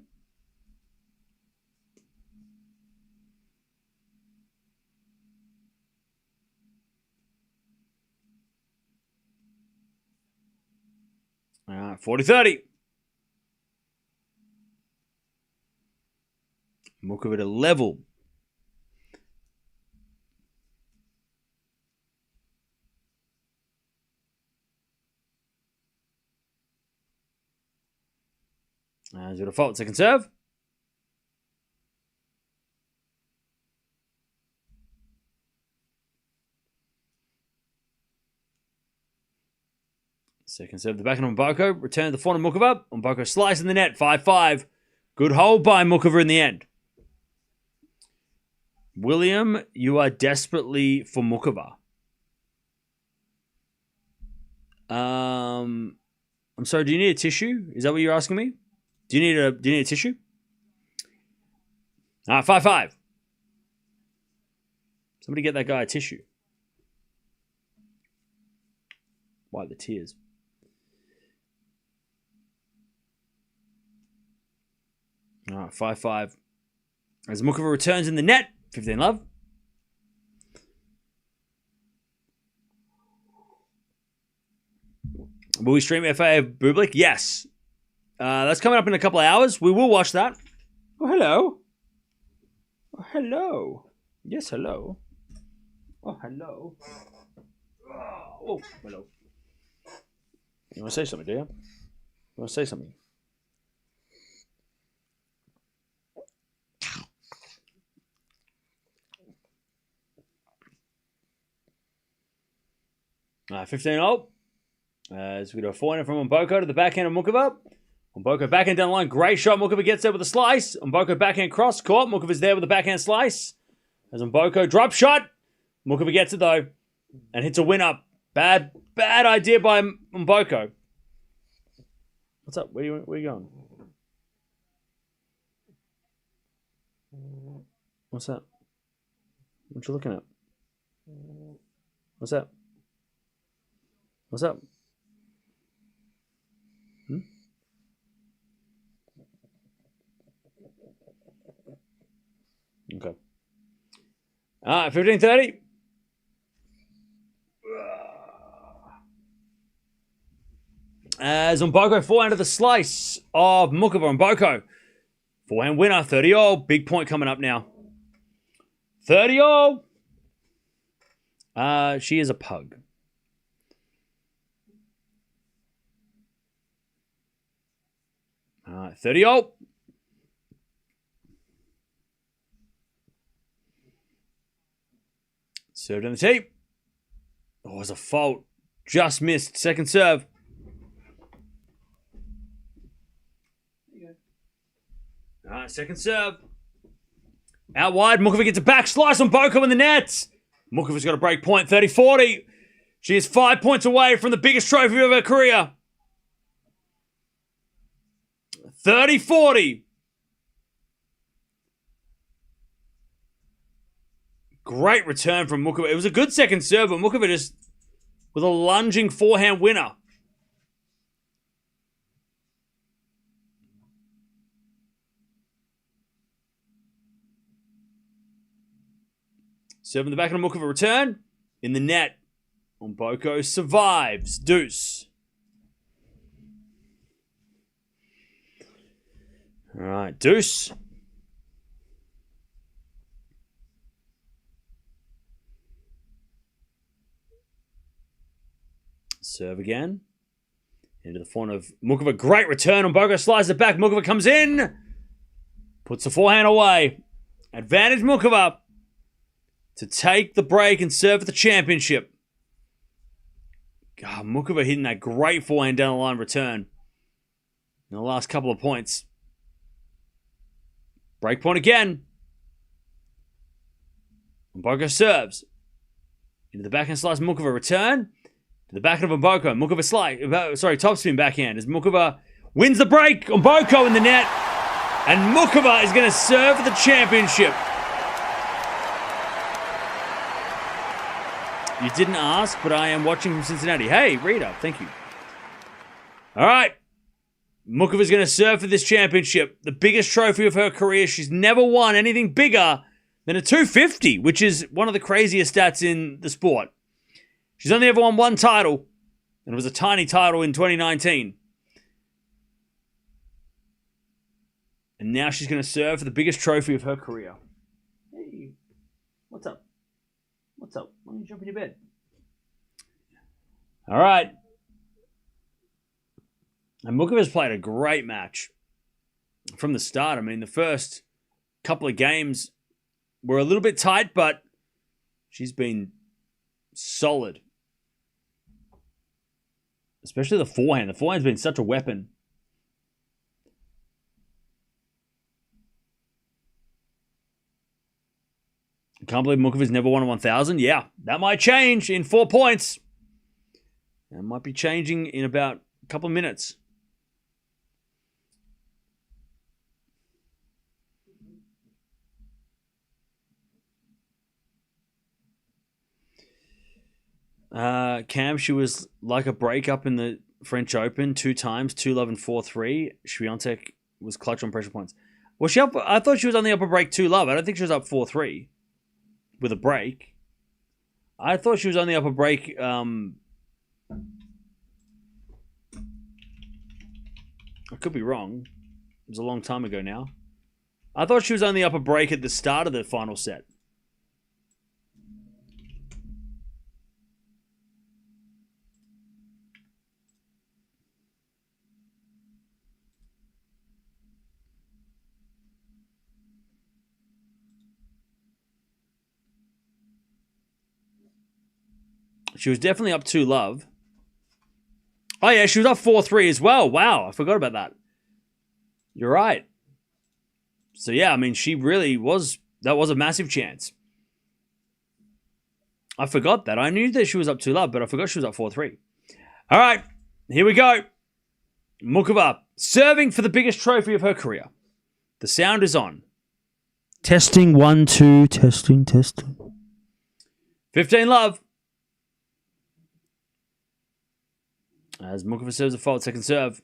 All right, 40-30. Mukova to level. As a default, second serve. Second serve, the backhand on Mboko. Return to the forehand of Mukova. Mboko slice in the net, 5-5. Good hold by Mukova in the end. William, you are desperately for Mukova. I'm sorry, do you need a tissue? Is that what you're asking me? Do you need a tissue? All right, 5-5. Somebody get that guy a tissue. Wipe the tears. All right, 5-5. As Mukova returns in the net, 15 love. Will we stream FA Bublik? Yes. That's coming up in a couple of hours. We will watch that. Oh, hello. Oh, hello. Yes, hello. Oh, hello. Oh, hello. You want to say something, do you? You want to say something? All right, 15-0. As we do a forehand from Mboko to the backhand of Mukova. Mboko backhand down the line. Great shot. Mukova gets there with a slice. Mboko backhand cross court. Mukova's there with a backhand slice. As Mboko drop shot. Mukova gets it though. And hits a win up. Bad idea by Mboko. What's up? Where you going? What's that? What you looking at? What's that? What's up? Okay. All right, 15-30. As Mboko forehand to the slice of Mukova. Mboko. Forehand winner, 30-all. Big point coming up now. 30-all. She is a pug. All right, 30-all. Served on the tee. Oh, it was a fault. Just missed. Second serve. All right, second serve. Out wide. Mukova gets a back slice on Mboko in the net. Mukova's got a break point. 30-40. She is 5 points away from the biggest trophy of her career. 30-40. Great return from Mukova. It was a good second serve, but Mukova just with a lunging forehand winner. Serve in the back of Mukova return. In the net. Mboko survives. Deuce. All right, deuce. Serve again. Into the forehand of Mukova. Great return. Mboko slides it back. Mukova comes in. Puts the forehand away. Advantage Mukova to take the break and serve for the championship. God, Mukova hitting that great forehand down the line return in the last couple of points. Break point again. Mboko serves. Into the backhand slice. Mukova return. To the backhand of Mboko. Mukova slice. Sorry, topspin backhand. As Mukova wins the break. Mboko in the net. And Mukova is going to serve for the championship. You didn't ask, but I am watching from Cincinnati. Hey, Rita, thank you. All right. Muchova's going to serve for this championship. The biggest trophy of her career. She's never won anything bigger than a 250, which is one of the craziest stats in the sport. She's only ever won one title, and it was a tiny title in 2019. And now she's going to serve for the biggest trophy of her career. Hey, what's up? What's up? Why don't you jump in your bed? All right. And Muchova's played a great match from the start. I mean, the first couple of games were a little bit tight, but she's been solid. Especially the forehand. The forehand's been such a weapon. I can't believe Muchova's never won a 1,000. Yeah, that might change in 4 points. That might be changing in about a couple of minutes. Cam, she was like a breakup in the French Open 2 times, 2-love and 4-3. Swiatek was clutch on pressure points. Was she up? I thought she was on the upper break 2-love. I don't think she was up 4-3 with a break. I thought she was on the upper break. I could be wrong. It was a long time ago now. I thought she was on the upper break at the start of the final set. She was definitely up 2-love. Oh, yeah, she was up 4-3 as well. Wow, I forgot about that. You're right. So, yeah, I mean, she really was... That was a massive chance. I forgot that. I knew that she was up 2-love, but I forgot she was up 4-3. All right, here we go. Muchova serving for the biggest trophy of her career. The sound is on. Testing, 1, 2, testing. 15-love. As Muchova serves a fault, second serve.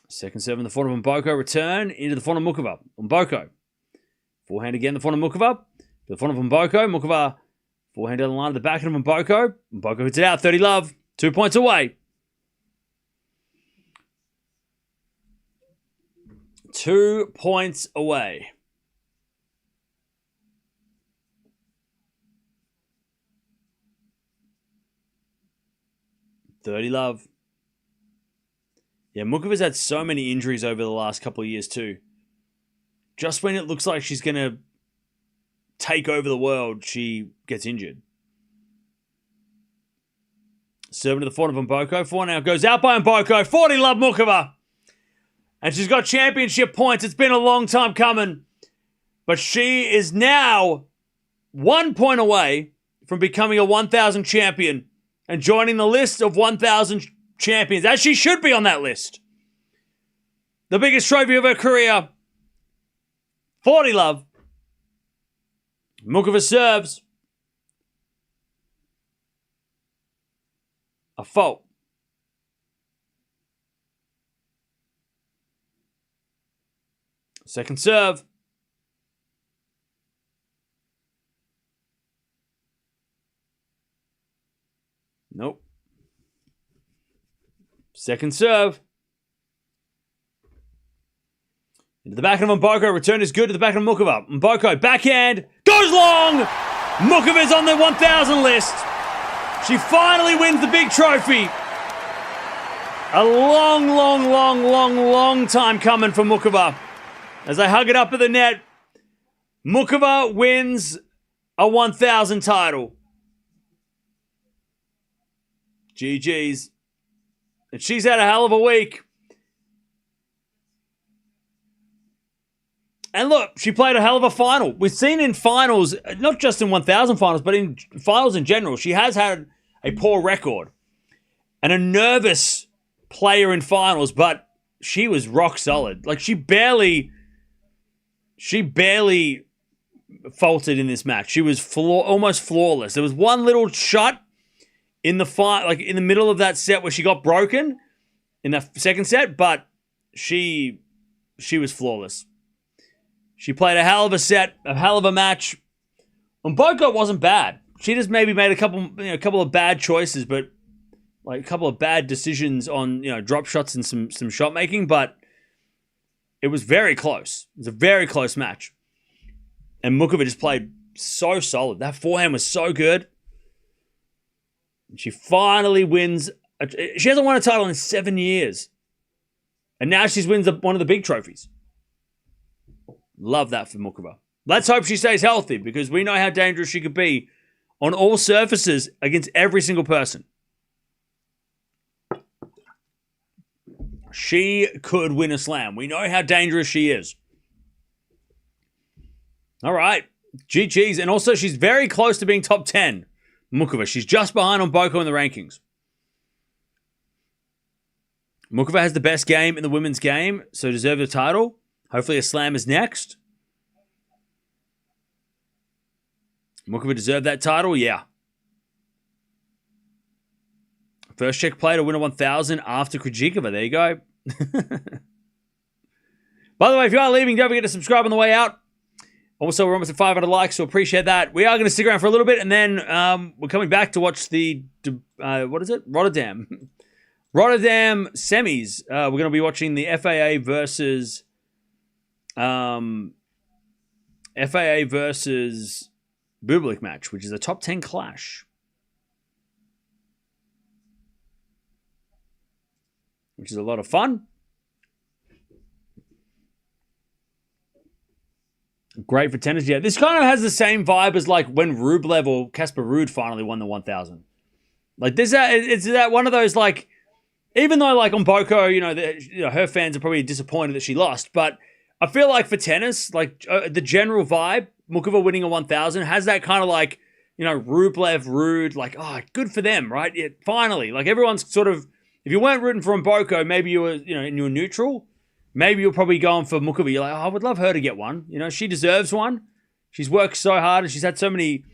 Second serve in the forehand of Mboko. Return into the forehand of Muchova. Mboko. Forehand again, the forehand of Muchova. The forehand of Mboko. Muchova. Forehand down the line of the backhand of Mboko. Mboko hits it out. 30-love. 2 points away. 2 points away. $30-love. Yeah, Muchova's had so many injuries over the last couple of years too. Just when it looks like she's going to take over the world, she gets injured. Serving to the forehand of Mboko. Forehand now goes out by Mboko. 40-love Muchova. And she's got championship points. It's been a long time coming. But she is now 1 point away from becoming a 1,000 champion and joining the list of 1,000 champions, as she should be on that list. The biggest trophy of her career. 40-love. Muchova serves. A fault. Second serve. Nope. Second serve. Into the backhand of Mboko. Return is good to the backhand of Muchova. Mboko, backhand. Goes long! Muchova's on the 1,000 list. She finally wins the big trophy. A long time coming for Muchova. As they hug it up at the net, Muchova wins a 1,000 title. GG's. And she's had a hell of a week. And look, she played a hell of a final. We've seen in finals, not just in 1,000 finals, but in finals in general, she has had a poor record. And a nervous player in finals, but she was rock solid. Like, she barely faltered in this match. She was almost flawless. There was one little shot in the fight, like in the middle of that set, where she got broken in the second set, but she was flawless. She played a hell of a set, a hell of a match. Mboko wasn't bad. She just maybe made a couple of bad choices, but like a couple of bad decisions on drop shots and some shot making. But it was very close. It was a very close match, and Muchova just played so solid. That forehand was so good. She finally wins. She hasn't won a title in 7 years, and now she wins one of the big trophies. Love that for Muchova. Let's hope she stays healthy, because we know how dangerous she could be on all surfaces against every single person. She could win a slam. We know how dangerous she is. All right. GG's. And also, she's very close to being top 10. Muchova. She's just behind on Mboko in the rankings. Muchova has the best game in the women's game, so deserves the title. Hopefully a slam is next. Muchova deserved that title? Yeah. First Czech player to win a 1,000 after Krejcikova. There you go. By the way, if you are leaving, don't forget to subscribe on the way out. Also, we're almost at 500 likes, so appreciate that. We are going to stick around for a little bit, and then we're coming back to watch the, Rotterdam semis. We're going to be watching the FAA versus Bublik match, which is a top 10 clash. Which is a lot of fun. Great for tennis. Yeah, this kind of has the same vibe as like when Rublev or Casper Ruud finally won the 1,000. Like it's that one of those, like, even though like on Mboko, her fans are probably disappointed that she lost, but I feel like for tennis, like the general vibe, Muchova winning a 1,000 has that kind of like, Rublev, Ruud, like, oh, good for them, right? Yeah, finally, like everyone's sort of, if you weren't rooting for Mboko, maybe you were, and you were neutral. Maybe you're probably going for Muchova. You're like, oh, I would love her to get one. She deserves one. She's worked so hard, and she's had so many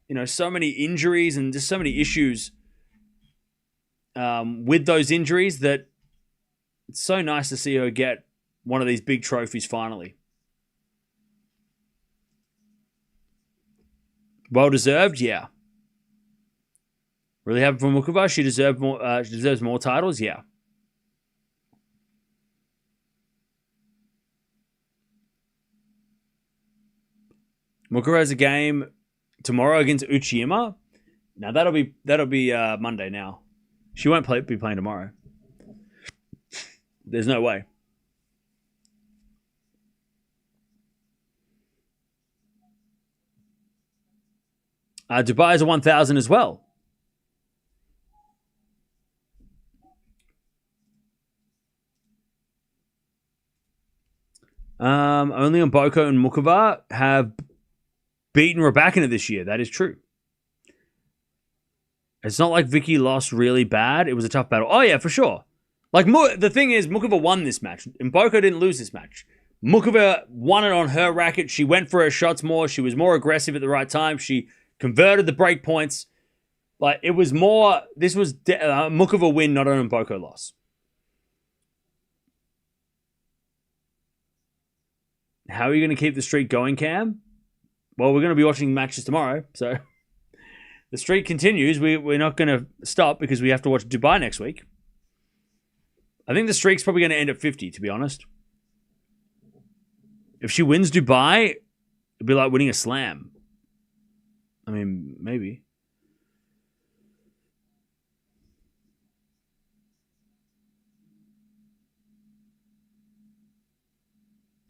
injuries and just so many issues with those injuries that it's so nice to see her get one of these big trophies finally. Well deserved, yeah. Really happy for Muchova. She deserves more. She deserves more titles, yeah. Muchova has a game tomorrow against Uchiyama. Now that'll be Monday. Now she won't be playing tomorrow. There's no way. Dubai is a 1,000 as well. Only Mboko and Muchova have beaten Raducanu this year. That is true. It's not like Vicky lost really bad. It was a tough battle. Oh, yeah, for sure. Like, the thing is, Muchova won this match. Mboko didn't lose this match. Muchova won it on her racket. She went for her shots more. She was more aggressive at the right time. She converted the break points. Like, it was more... This was a Muchova win, not an Mboko loss. How are you going to keep the streak going, Cam? Well, we're going to be watching matches tomorrow, so the streak continues. We're not going to stop because we have to watch Dubai next week. I think the streak's probably going to end at 50, to be honest. If she wins Dubai, it'd be like winning a slam. I mean, maybe.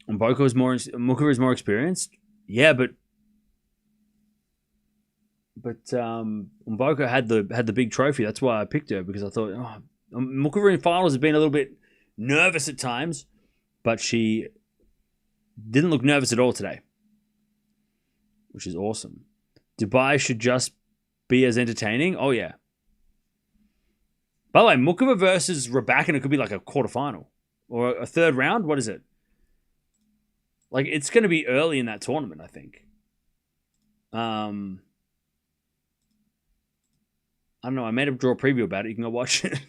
Muchova is more experienced. Yeah, but Mboko had the big trophy. That's why I picked her, because I thought, Muchova in finals has been a little bit nervous at times, but she didn't look nervous at all today, which is awesome. Dubai should just be as entertaining. Oh yeah. By the way, Muchova versus Raducanu could be like a quarterfinal. or a third round. What is it? Like, it's going to be early in that tournament, I think. I don't know. I made a draw preview about it. You can go watch it.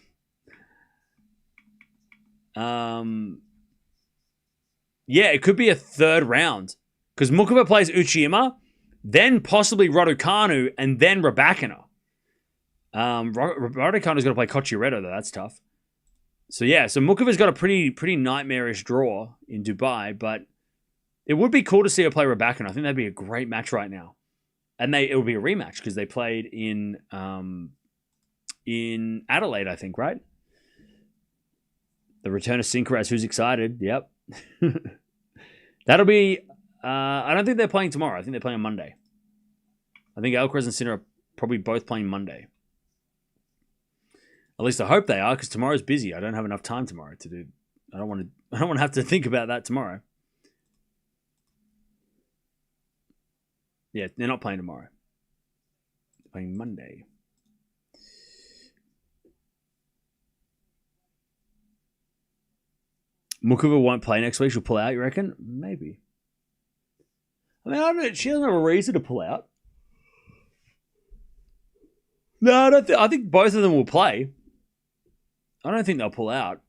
Yeah, it could be a third round because Muchova plays Uchiyama, then possibly Raducanu, and then Raducanu. Raducanu's got to play Cocciaretto, though. That's tough. So yeah, so Muchova's got a pretty nightmarish draw in Dubai, but it would be cool to see her play Raducanu. I think that'd be a great match right now, and it would be a rematch because they played in Adelaide, I think, right? The return of Sinkeras, who's excited? Yep. That'll be... I don't think they're playing tomorrow. I think they're playing on Monday. I think Alcaraz and Sinner are probably both playing Monday. At least I hope they are, because tomorrow's busy. I don't have enough time tomorrow to do... I don't want to have to think about that tomorrow. Yeah, they're not playing tomorrow. They're playing Monday. Muchova won't play next week. She'll pull out, you reckon? Maybe. I mean, I don't know. She doesn't have a reason to pull out. No, I don't. I think both of them will play. I don't think they'll pull out.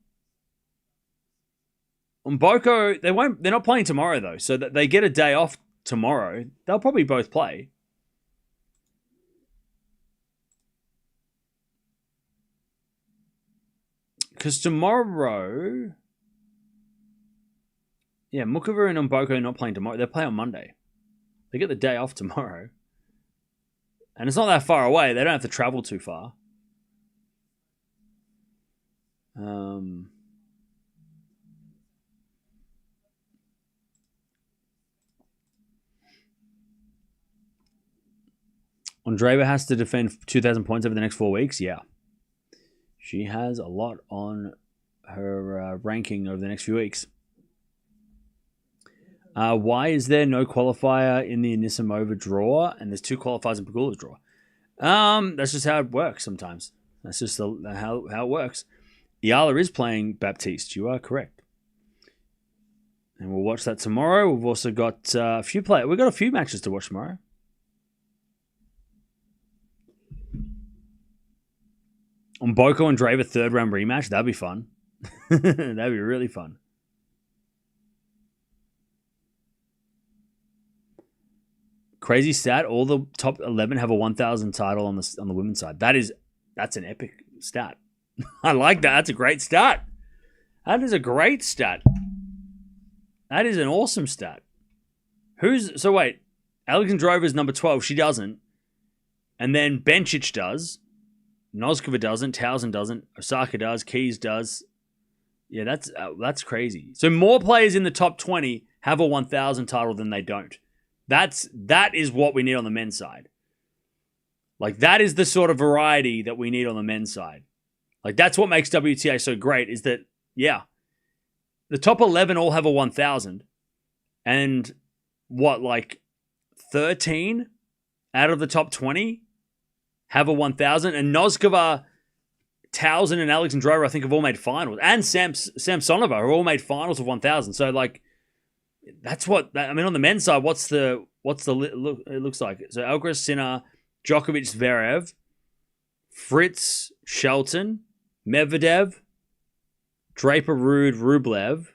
Mboko, they won't. They're not playing tomorrow though, so that they get a day off tomorrow. They'll probably both play. Because tomorrow... Yeah, Muchova and Mboko are not playing tomorrow. They play on Monday. They get the day off tomorrow. And it's not that far away. They don't have to travel too far. Andreeva has to defend 2,000 points over the next 4 weeks. Yeah. She has a lot on her ranking over the next few weeks. Why is there no qualifier in the Anisimova draw and there's 2 qualifiers in Pegula's draw? That's just how it works sometimes. That's just how it works. Eala is playing Baptiste. You are correct. And we'll watch that tomorrow. We've also got a few We've got a few matches to watch tomorrow. On Mboko and Andreeva third round rematch. That'd be fun. That'd be really fun. Crazy stat, all the top 11 have a 1,000 title on the women's side. That's an epic stat. I like that. That's a great stat. That is a great stat. That is an awesome stat. So wait, Alexandra is number 12. She doesn't. And then Bencic does. Noskova doesn't. Towson doesn't. Osaka does. Keys does. Yeah, that's crazy. So more players in the top 20 have a 1,000 title than they don't. That is what we need on the men's side. Like, that is the sort of variety that we need on the men's side. Like, that's what makes WTA so great, is that, yeah, the top 11 all have a 1,000. And what, like 13 out of the top 20 have a 1,000? And Noskova, Towson, and Alexandrova, I think, have all made finals. And Samsonova have all made finals of 1,000. So, like, that's what... I mean, on the men's side, what's the look? It looks like so Alcaraz, Sinner, Djokovic, Zverev, Fritz, Shelton, Medvedev, Draper, Ruud, Rublev,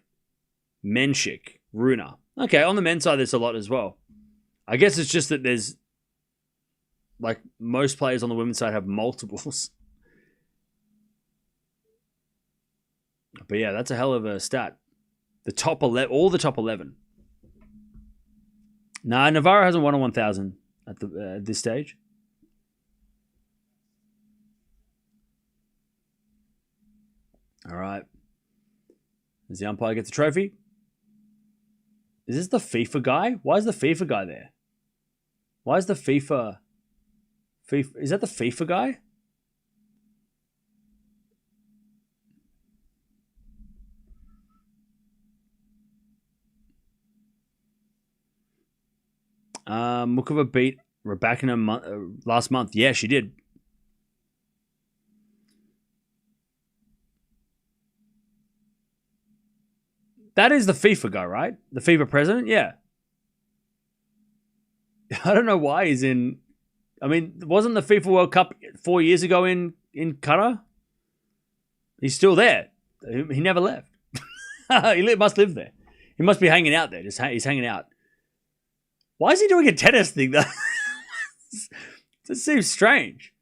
Menchik, Runa. Okay, on the men's side, there's a lot as well. I guess it's just that there's... Like, most players on the women's side have multiples. But yeah, that's a hell of a stat. The top 11, all the top 11. Nah, Navarro hasn't won a 1,000 at this stage. All right. Does the umpire get the trophy? Is this the FIFA guy? Why is the FIFA guy there? Why is the FIFA... Is that the FIFA guy? Muchova beat Raducanu last month. Yeah, she did. That is the FIFA guy, right? The FIFA president? Yeah. I don't know why he's in... I mean, wasn't the FIFA World Cup 4 years ago in Qatar? He's still there. He never left. He must live there. He must be hanging out there. He's hanging out. Why is he doing a tennis thing, though? It seems strange.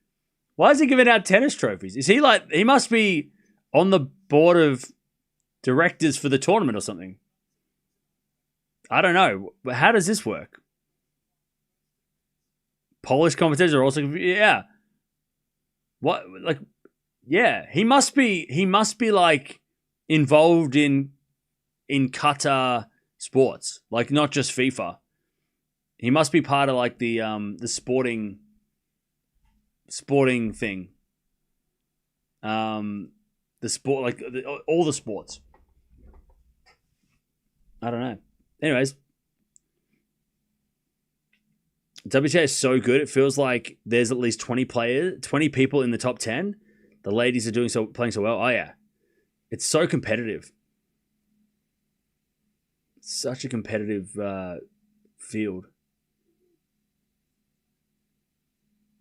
Why is he giving out tennis trophies? Is he like... He must be on the board of directors for the tournament or something. I don't know. But how does this work? Polish competitors are also... Yeah. What? Like... Yeah. He must be like involved in Qatar sports. Like not just FIFA. He must be part of like the sporting thing. The sport, like all the sports. I don't know. Anyways, WTA is so good. It feels like there's at least 20 people in the top 10. The ladies are playing so well. Oh yeah, it's so competitive. Such a competitive field.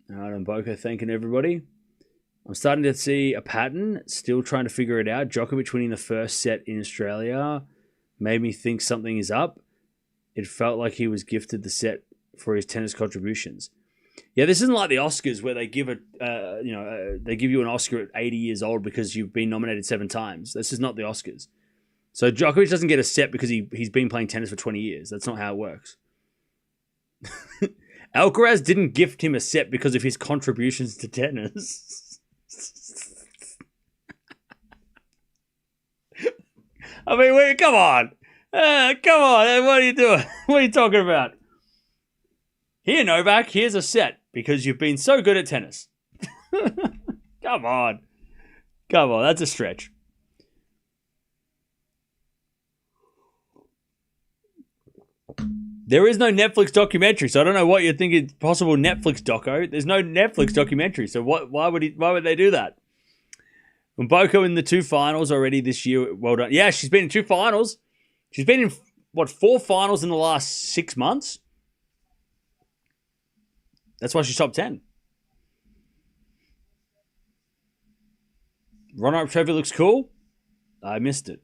All right, Mboko thanking everybody. I'm starting to see a pattern. Still trying to figure it out. Djokovic winning the first set in Australia made me think something is up. It felt like he was gifted the set for his tennis contributions. Yeah, this isn't like the Oscars where they give they give you an Oscar at 80 years old because you've been nominated 7 times. This is not the Oscars. So Djokovic doesn't get a set because he's been playing tennis for 20 years. That's not how it works. Alcaraz didn't gift him a set because of his contributions to tennis. I mean, wait, come on. Come on. What are you doing? What are you talking about? Here, Novak, here's a set because you've been so good at tennis. Come on. Come on, that's a stretch. There is no Netflix documentary, so I don't know what you're thinking. Possible Netflix doco. There's no Netflix documentary, so why would they do that? Mboko in the 2 finals already this year. Well done. Yeah, she's been in 2 finals. She's been in 4 finals in the last 6 months. That's why she's top 10. Run-up trophy looks cool. I missed it.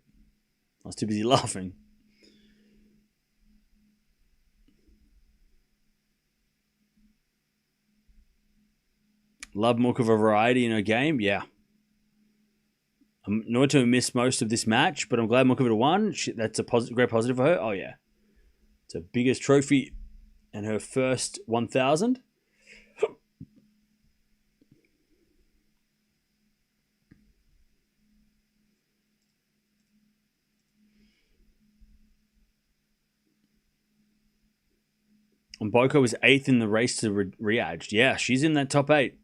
I was too busy laughing. Love Muchova variety in her game. Yeah. I'm not to miss most of this match, but I'm glad Muchova won. That's a great positive for her. Oh, yeah. It's her biggest trophy and her first 1,000. Mboko was 8th in the race to Riyadh. Yeah, she's in that top 8.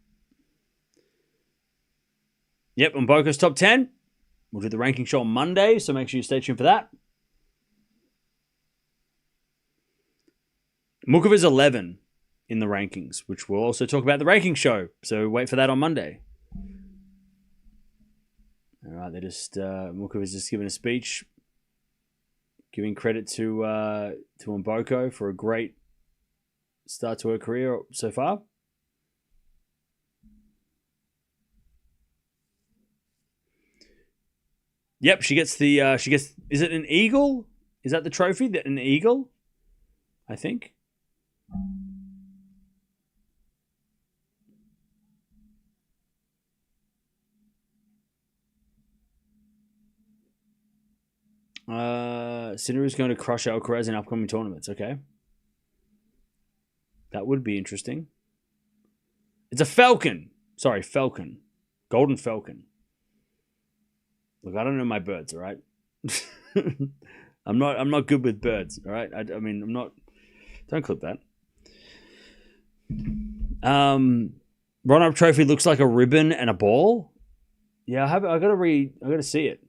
Yep, Mboko's top 10. We'll do the ranking show on Monday, so make sure you stay tuned for that. Muchova's 11 in the rankings, which we'll also talk about the ranking show. So wait for that on Monday. All right, Muchova's just giving a speech, giving credit to Mboko for a great start to her career so far. Yep, she gets, is it an eagle? Is that the trophy? An eagle? I think. Sinner is going to crush Alcaraz in upcoming tournaments. Okay. That would be interesting. It's a falcon. Sorry, falcon. Golden falcon. Look, I don't know my birds, all right? I'm not good with birds, all right? I mean, I'm not... Don't clip that. Run-up trophy looks like a ribbon and a ball. Yeah, I gotta see it.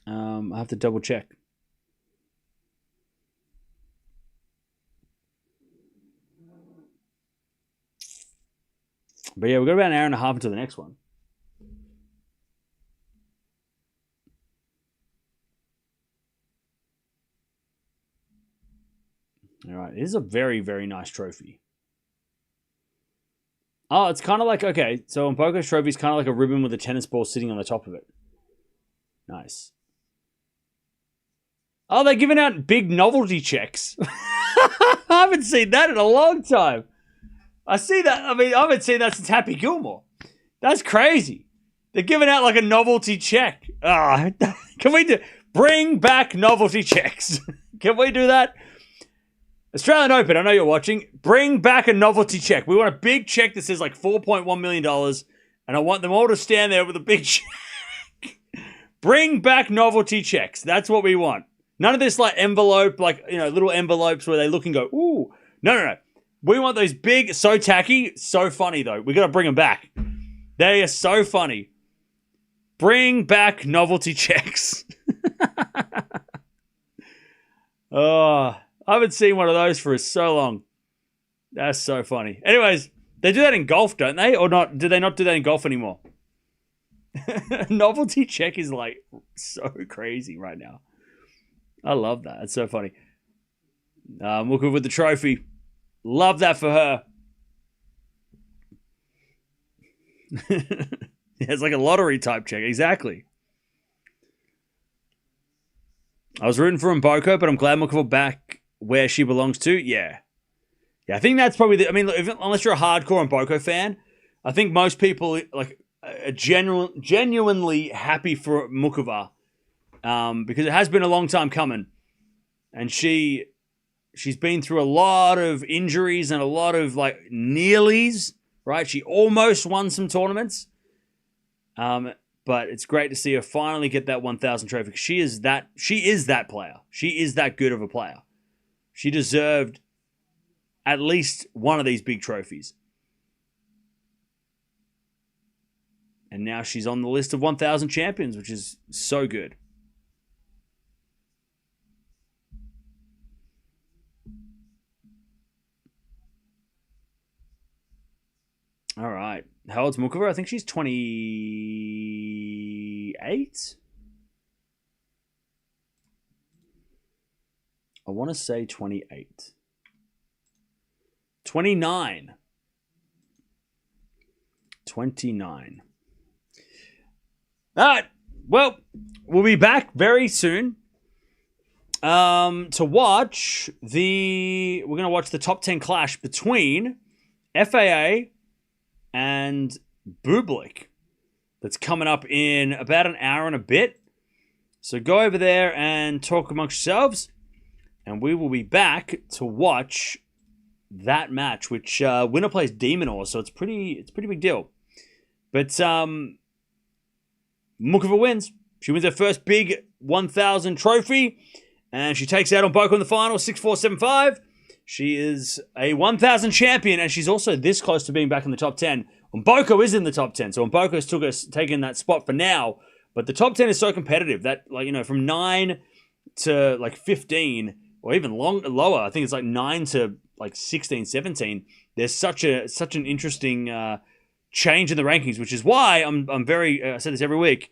I have to double check. But yeah, we've got about an hour and a half until the next one. All right, it is a very, very nice trophy. Oh, it's kind of like, okay, so Mboko's trophy is kind of like a ribbon with a tennis ball sitting on the top of it. Nice. Oh, they're giving out big novelty checks. I haven't seen that in a long time. I see that. I mean, I haven't seen that since Happy Gilmore. That's crazy. They're giving out like a novelty check. Can we bring back novelty checks? Can we do that? Australian Open, I know you're watching. Bring back a novelty check. We want a big check that says like $4.1 million, and I want them all to stand there with a big check. Bring back novelty checks. That's what we want. None of this like envelope, like, you know, little envelopes where they look and go, ooh. No. We want those big, so tacky, so funny though. We got to bring them back. They are so funny. Bring back novelty checks. Oh, I haven't seen one of those for so long. That's so funny. Anyways, they do that in golf, don't they? Or not? Do they not do that in golf anymore? Novelty check is like so crazy right now. I love that. It's so funny. Muchova with the trophy. Love that for her. It's like a lottery type check. Exactly. I was rooting for Mboko, but I'm glad Muchova back where she belongs to. Yeah, I think that's probably I mean, unless you're a hardcore Mboko fan, I think most people like are genuinely happy for Muchova, because it has been a long time coming, and she's been through a lot of injuries and a lot of like nearlies. Right, she almost won some tournaments, but it's great to see her finally get that 1,000 trophy. Because she is that player. She is that good of a player. She deserved at least one of these big trophies. And now she's on the list of 1,000 champions, which is so good. All right. How old's Muchova? I think she's 28. I want to say 28. 29. 29. All right. Well, we'll be back very soon to watch we're going to watch the top 10 clash between FAA and Bublik. That's coming up in about an hour and a bit. So go over there and talk amongst yourselves. And we will be back to watch that match, which winner plays Demonor, so it's pretty big deal. But Muchova wins. She wins her first big 1,000 trophy, and she takes out Mboko in the final, 6-4, 7-5. She is a 1,000 champion, and she's also this close to being back in the top 10. Mboko is in the top 10, so Mboko's taken that spot for now. But the top 10 is so competitive that, like, you know, from 9 to like 15, or even lower, I think it's like 9 to like 16, 17. There's such an interesting change in the rankings, which is why I'm very I say this every week.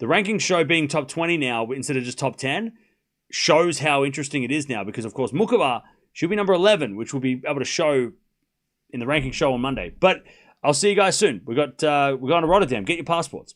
The rankings show being top 20 now instead of just top 10 shows how interesting it is now, because of course Muchova, she'll be number 11, which we'll be able to show in the ranking show on Monday. But I'll see you guys soon. We're going to Rotterdam. Get your passports.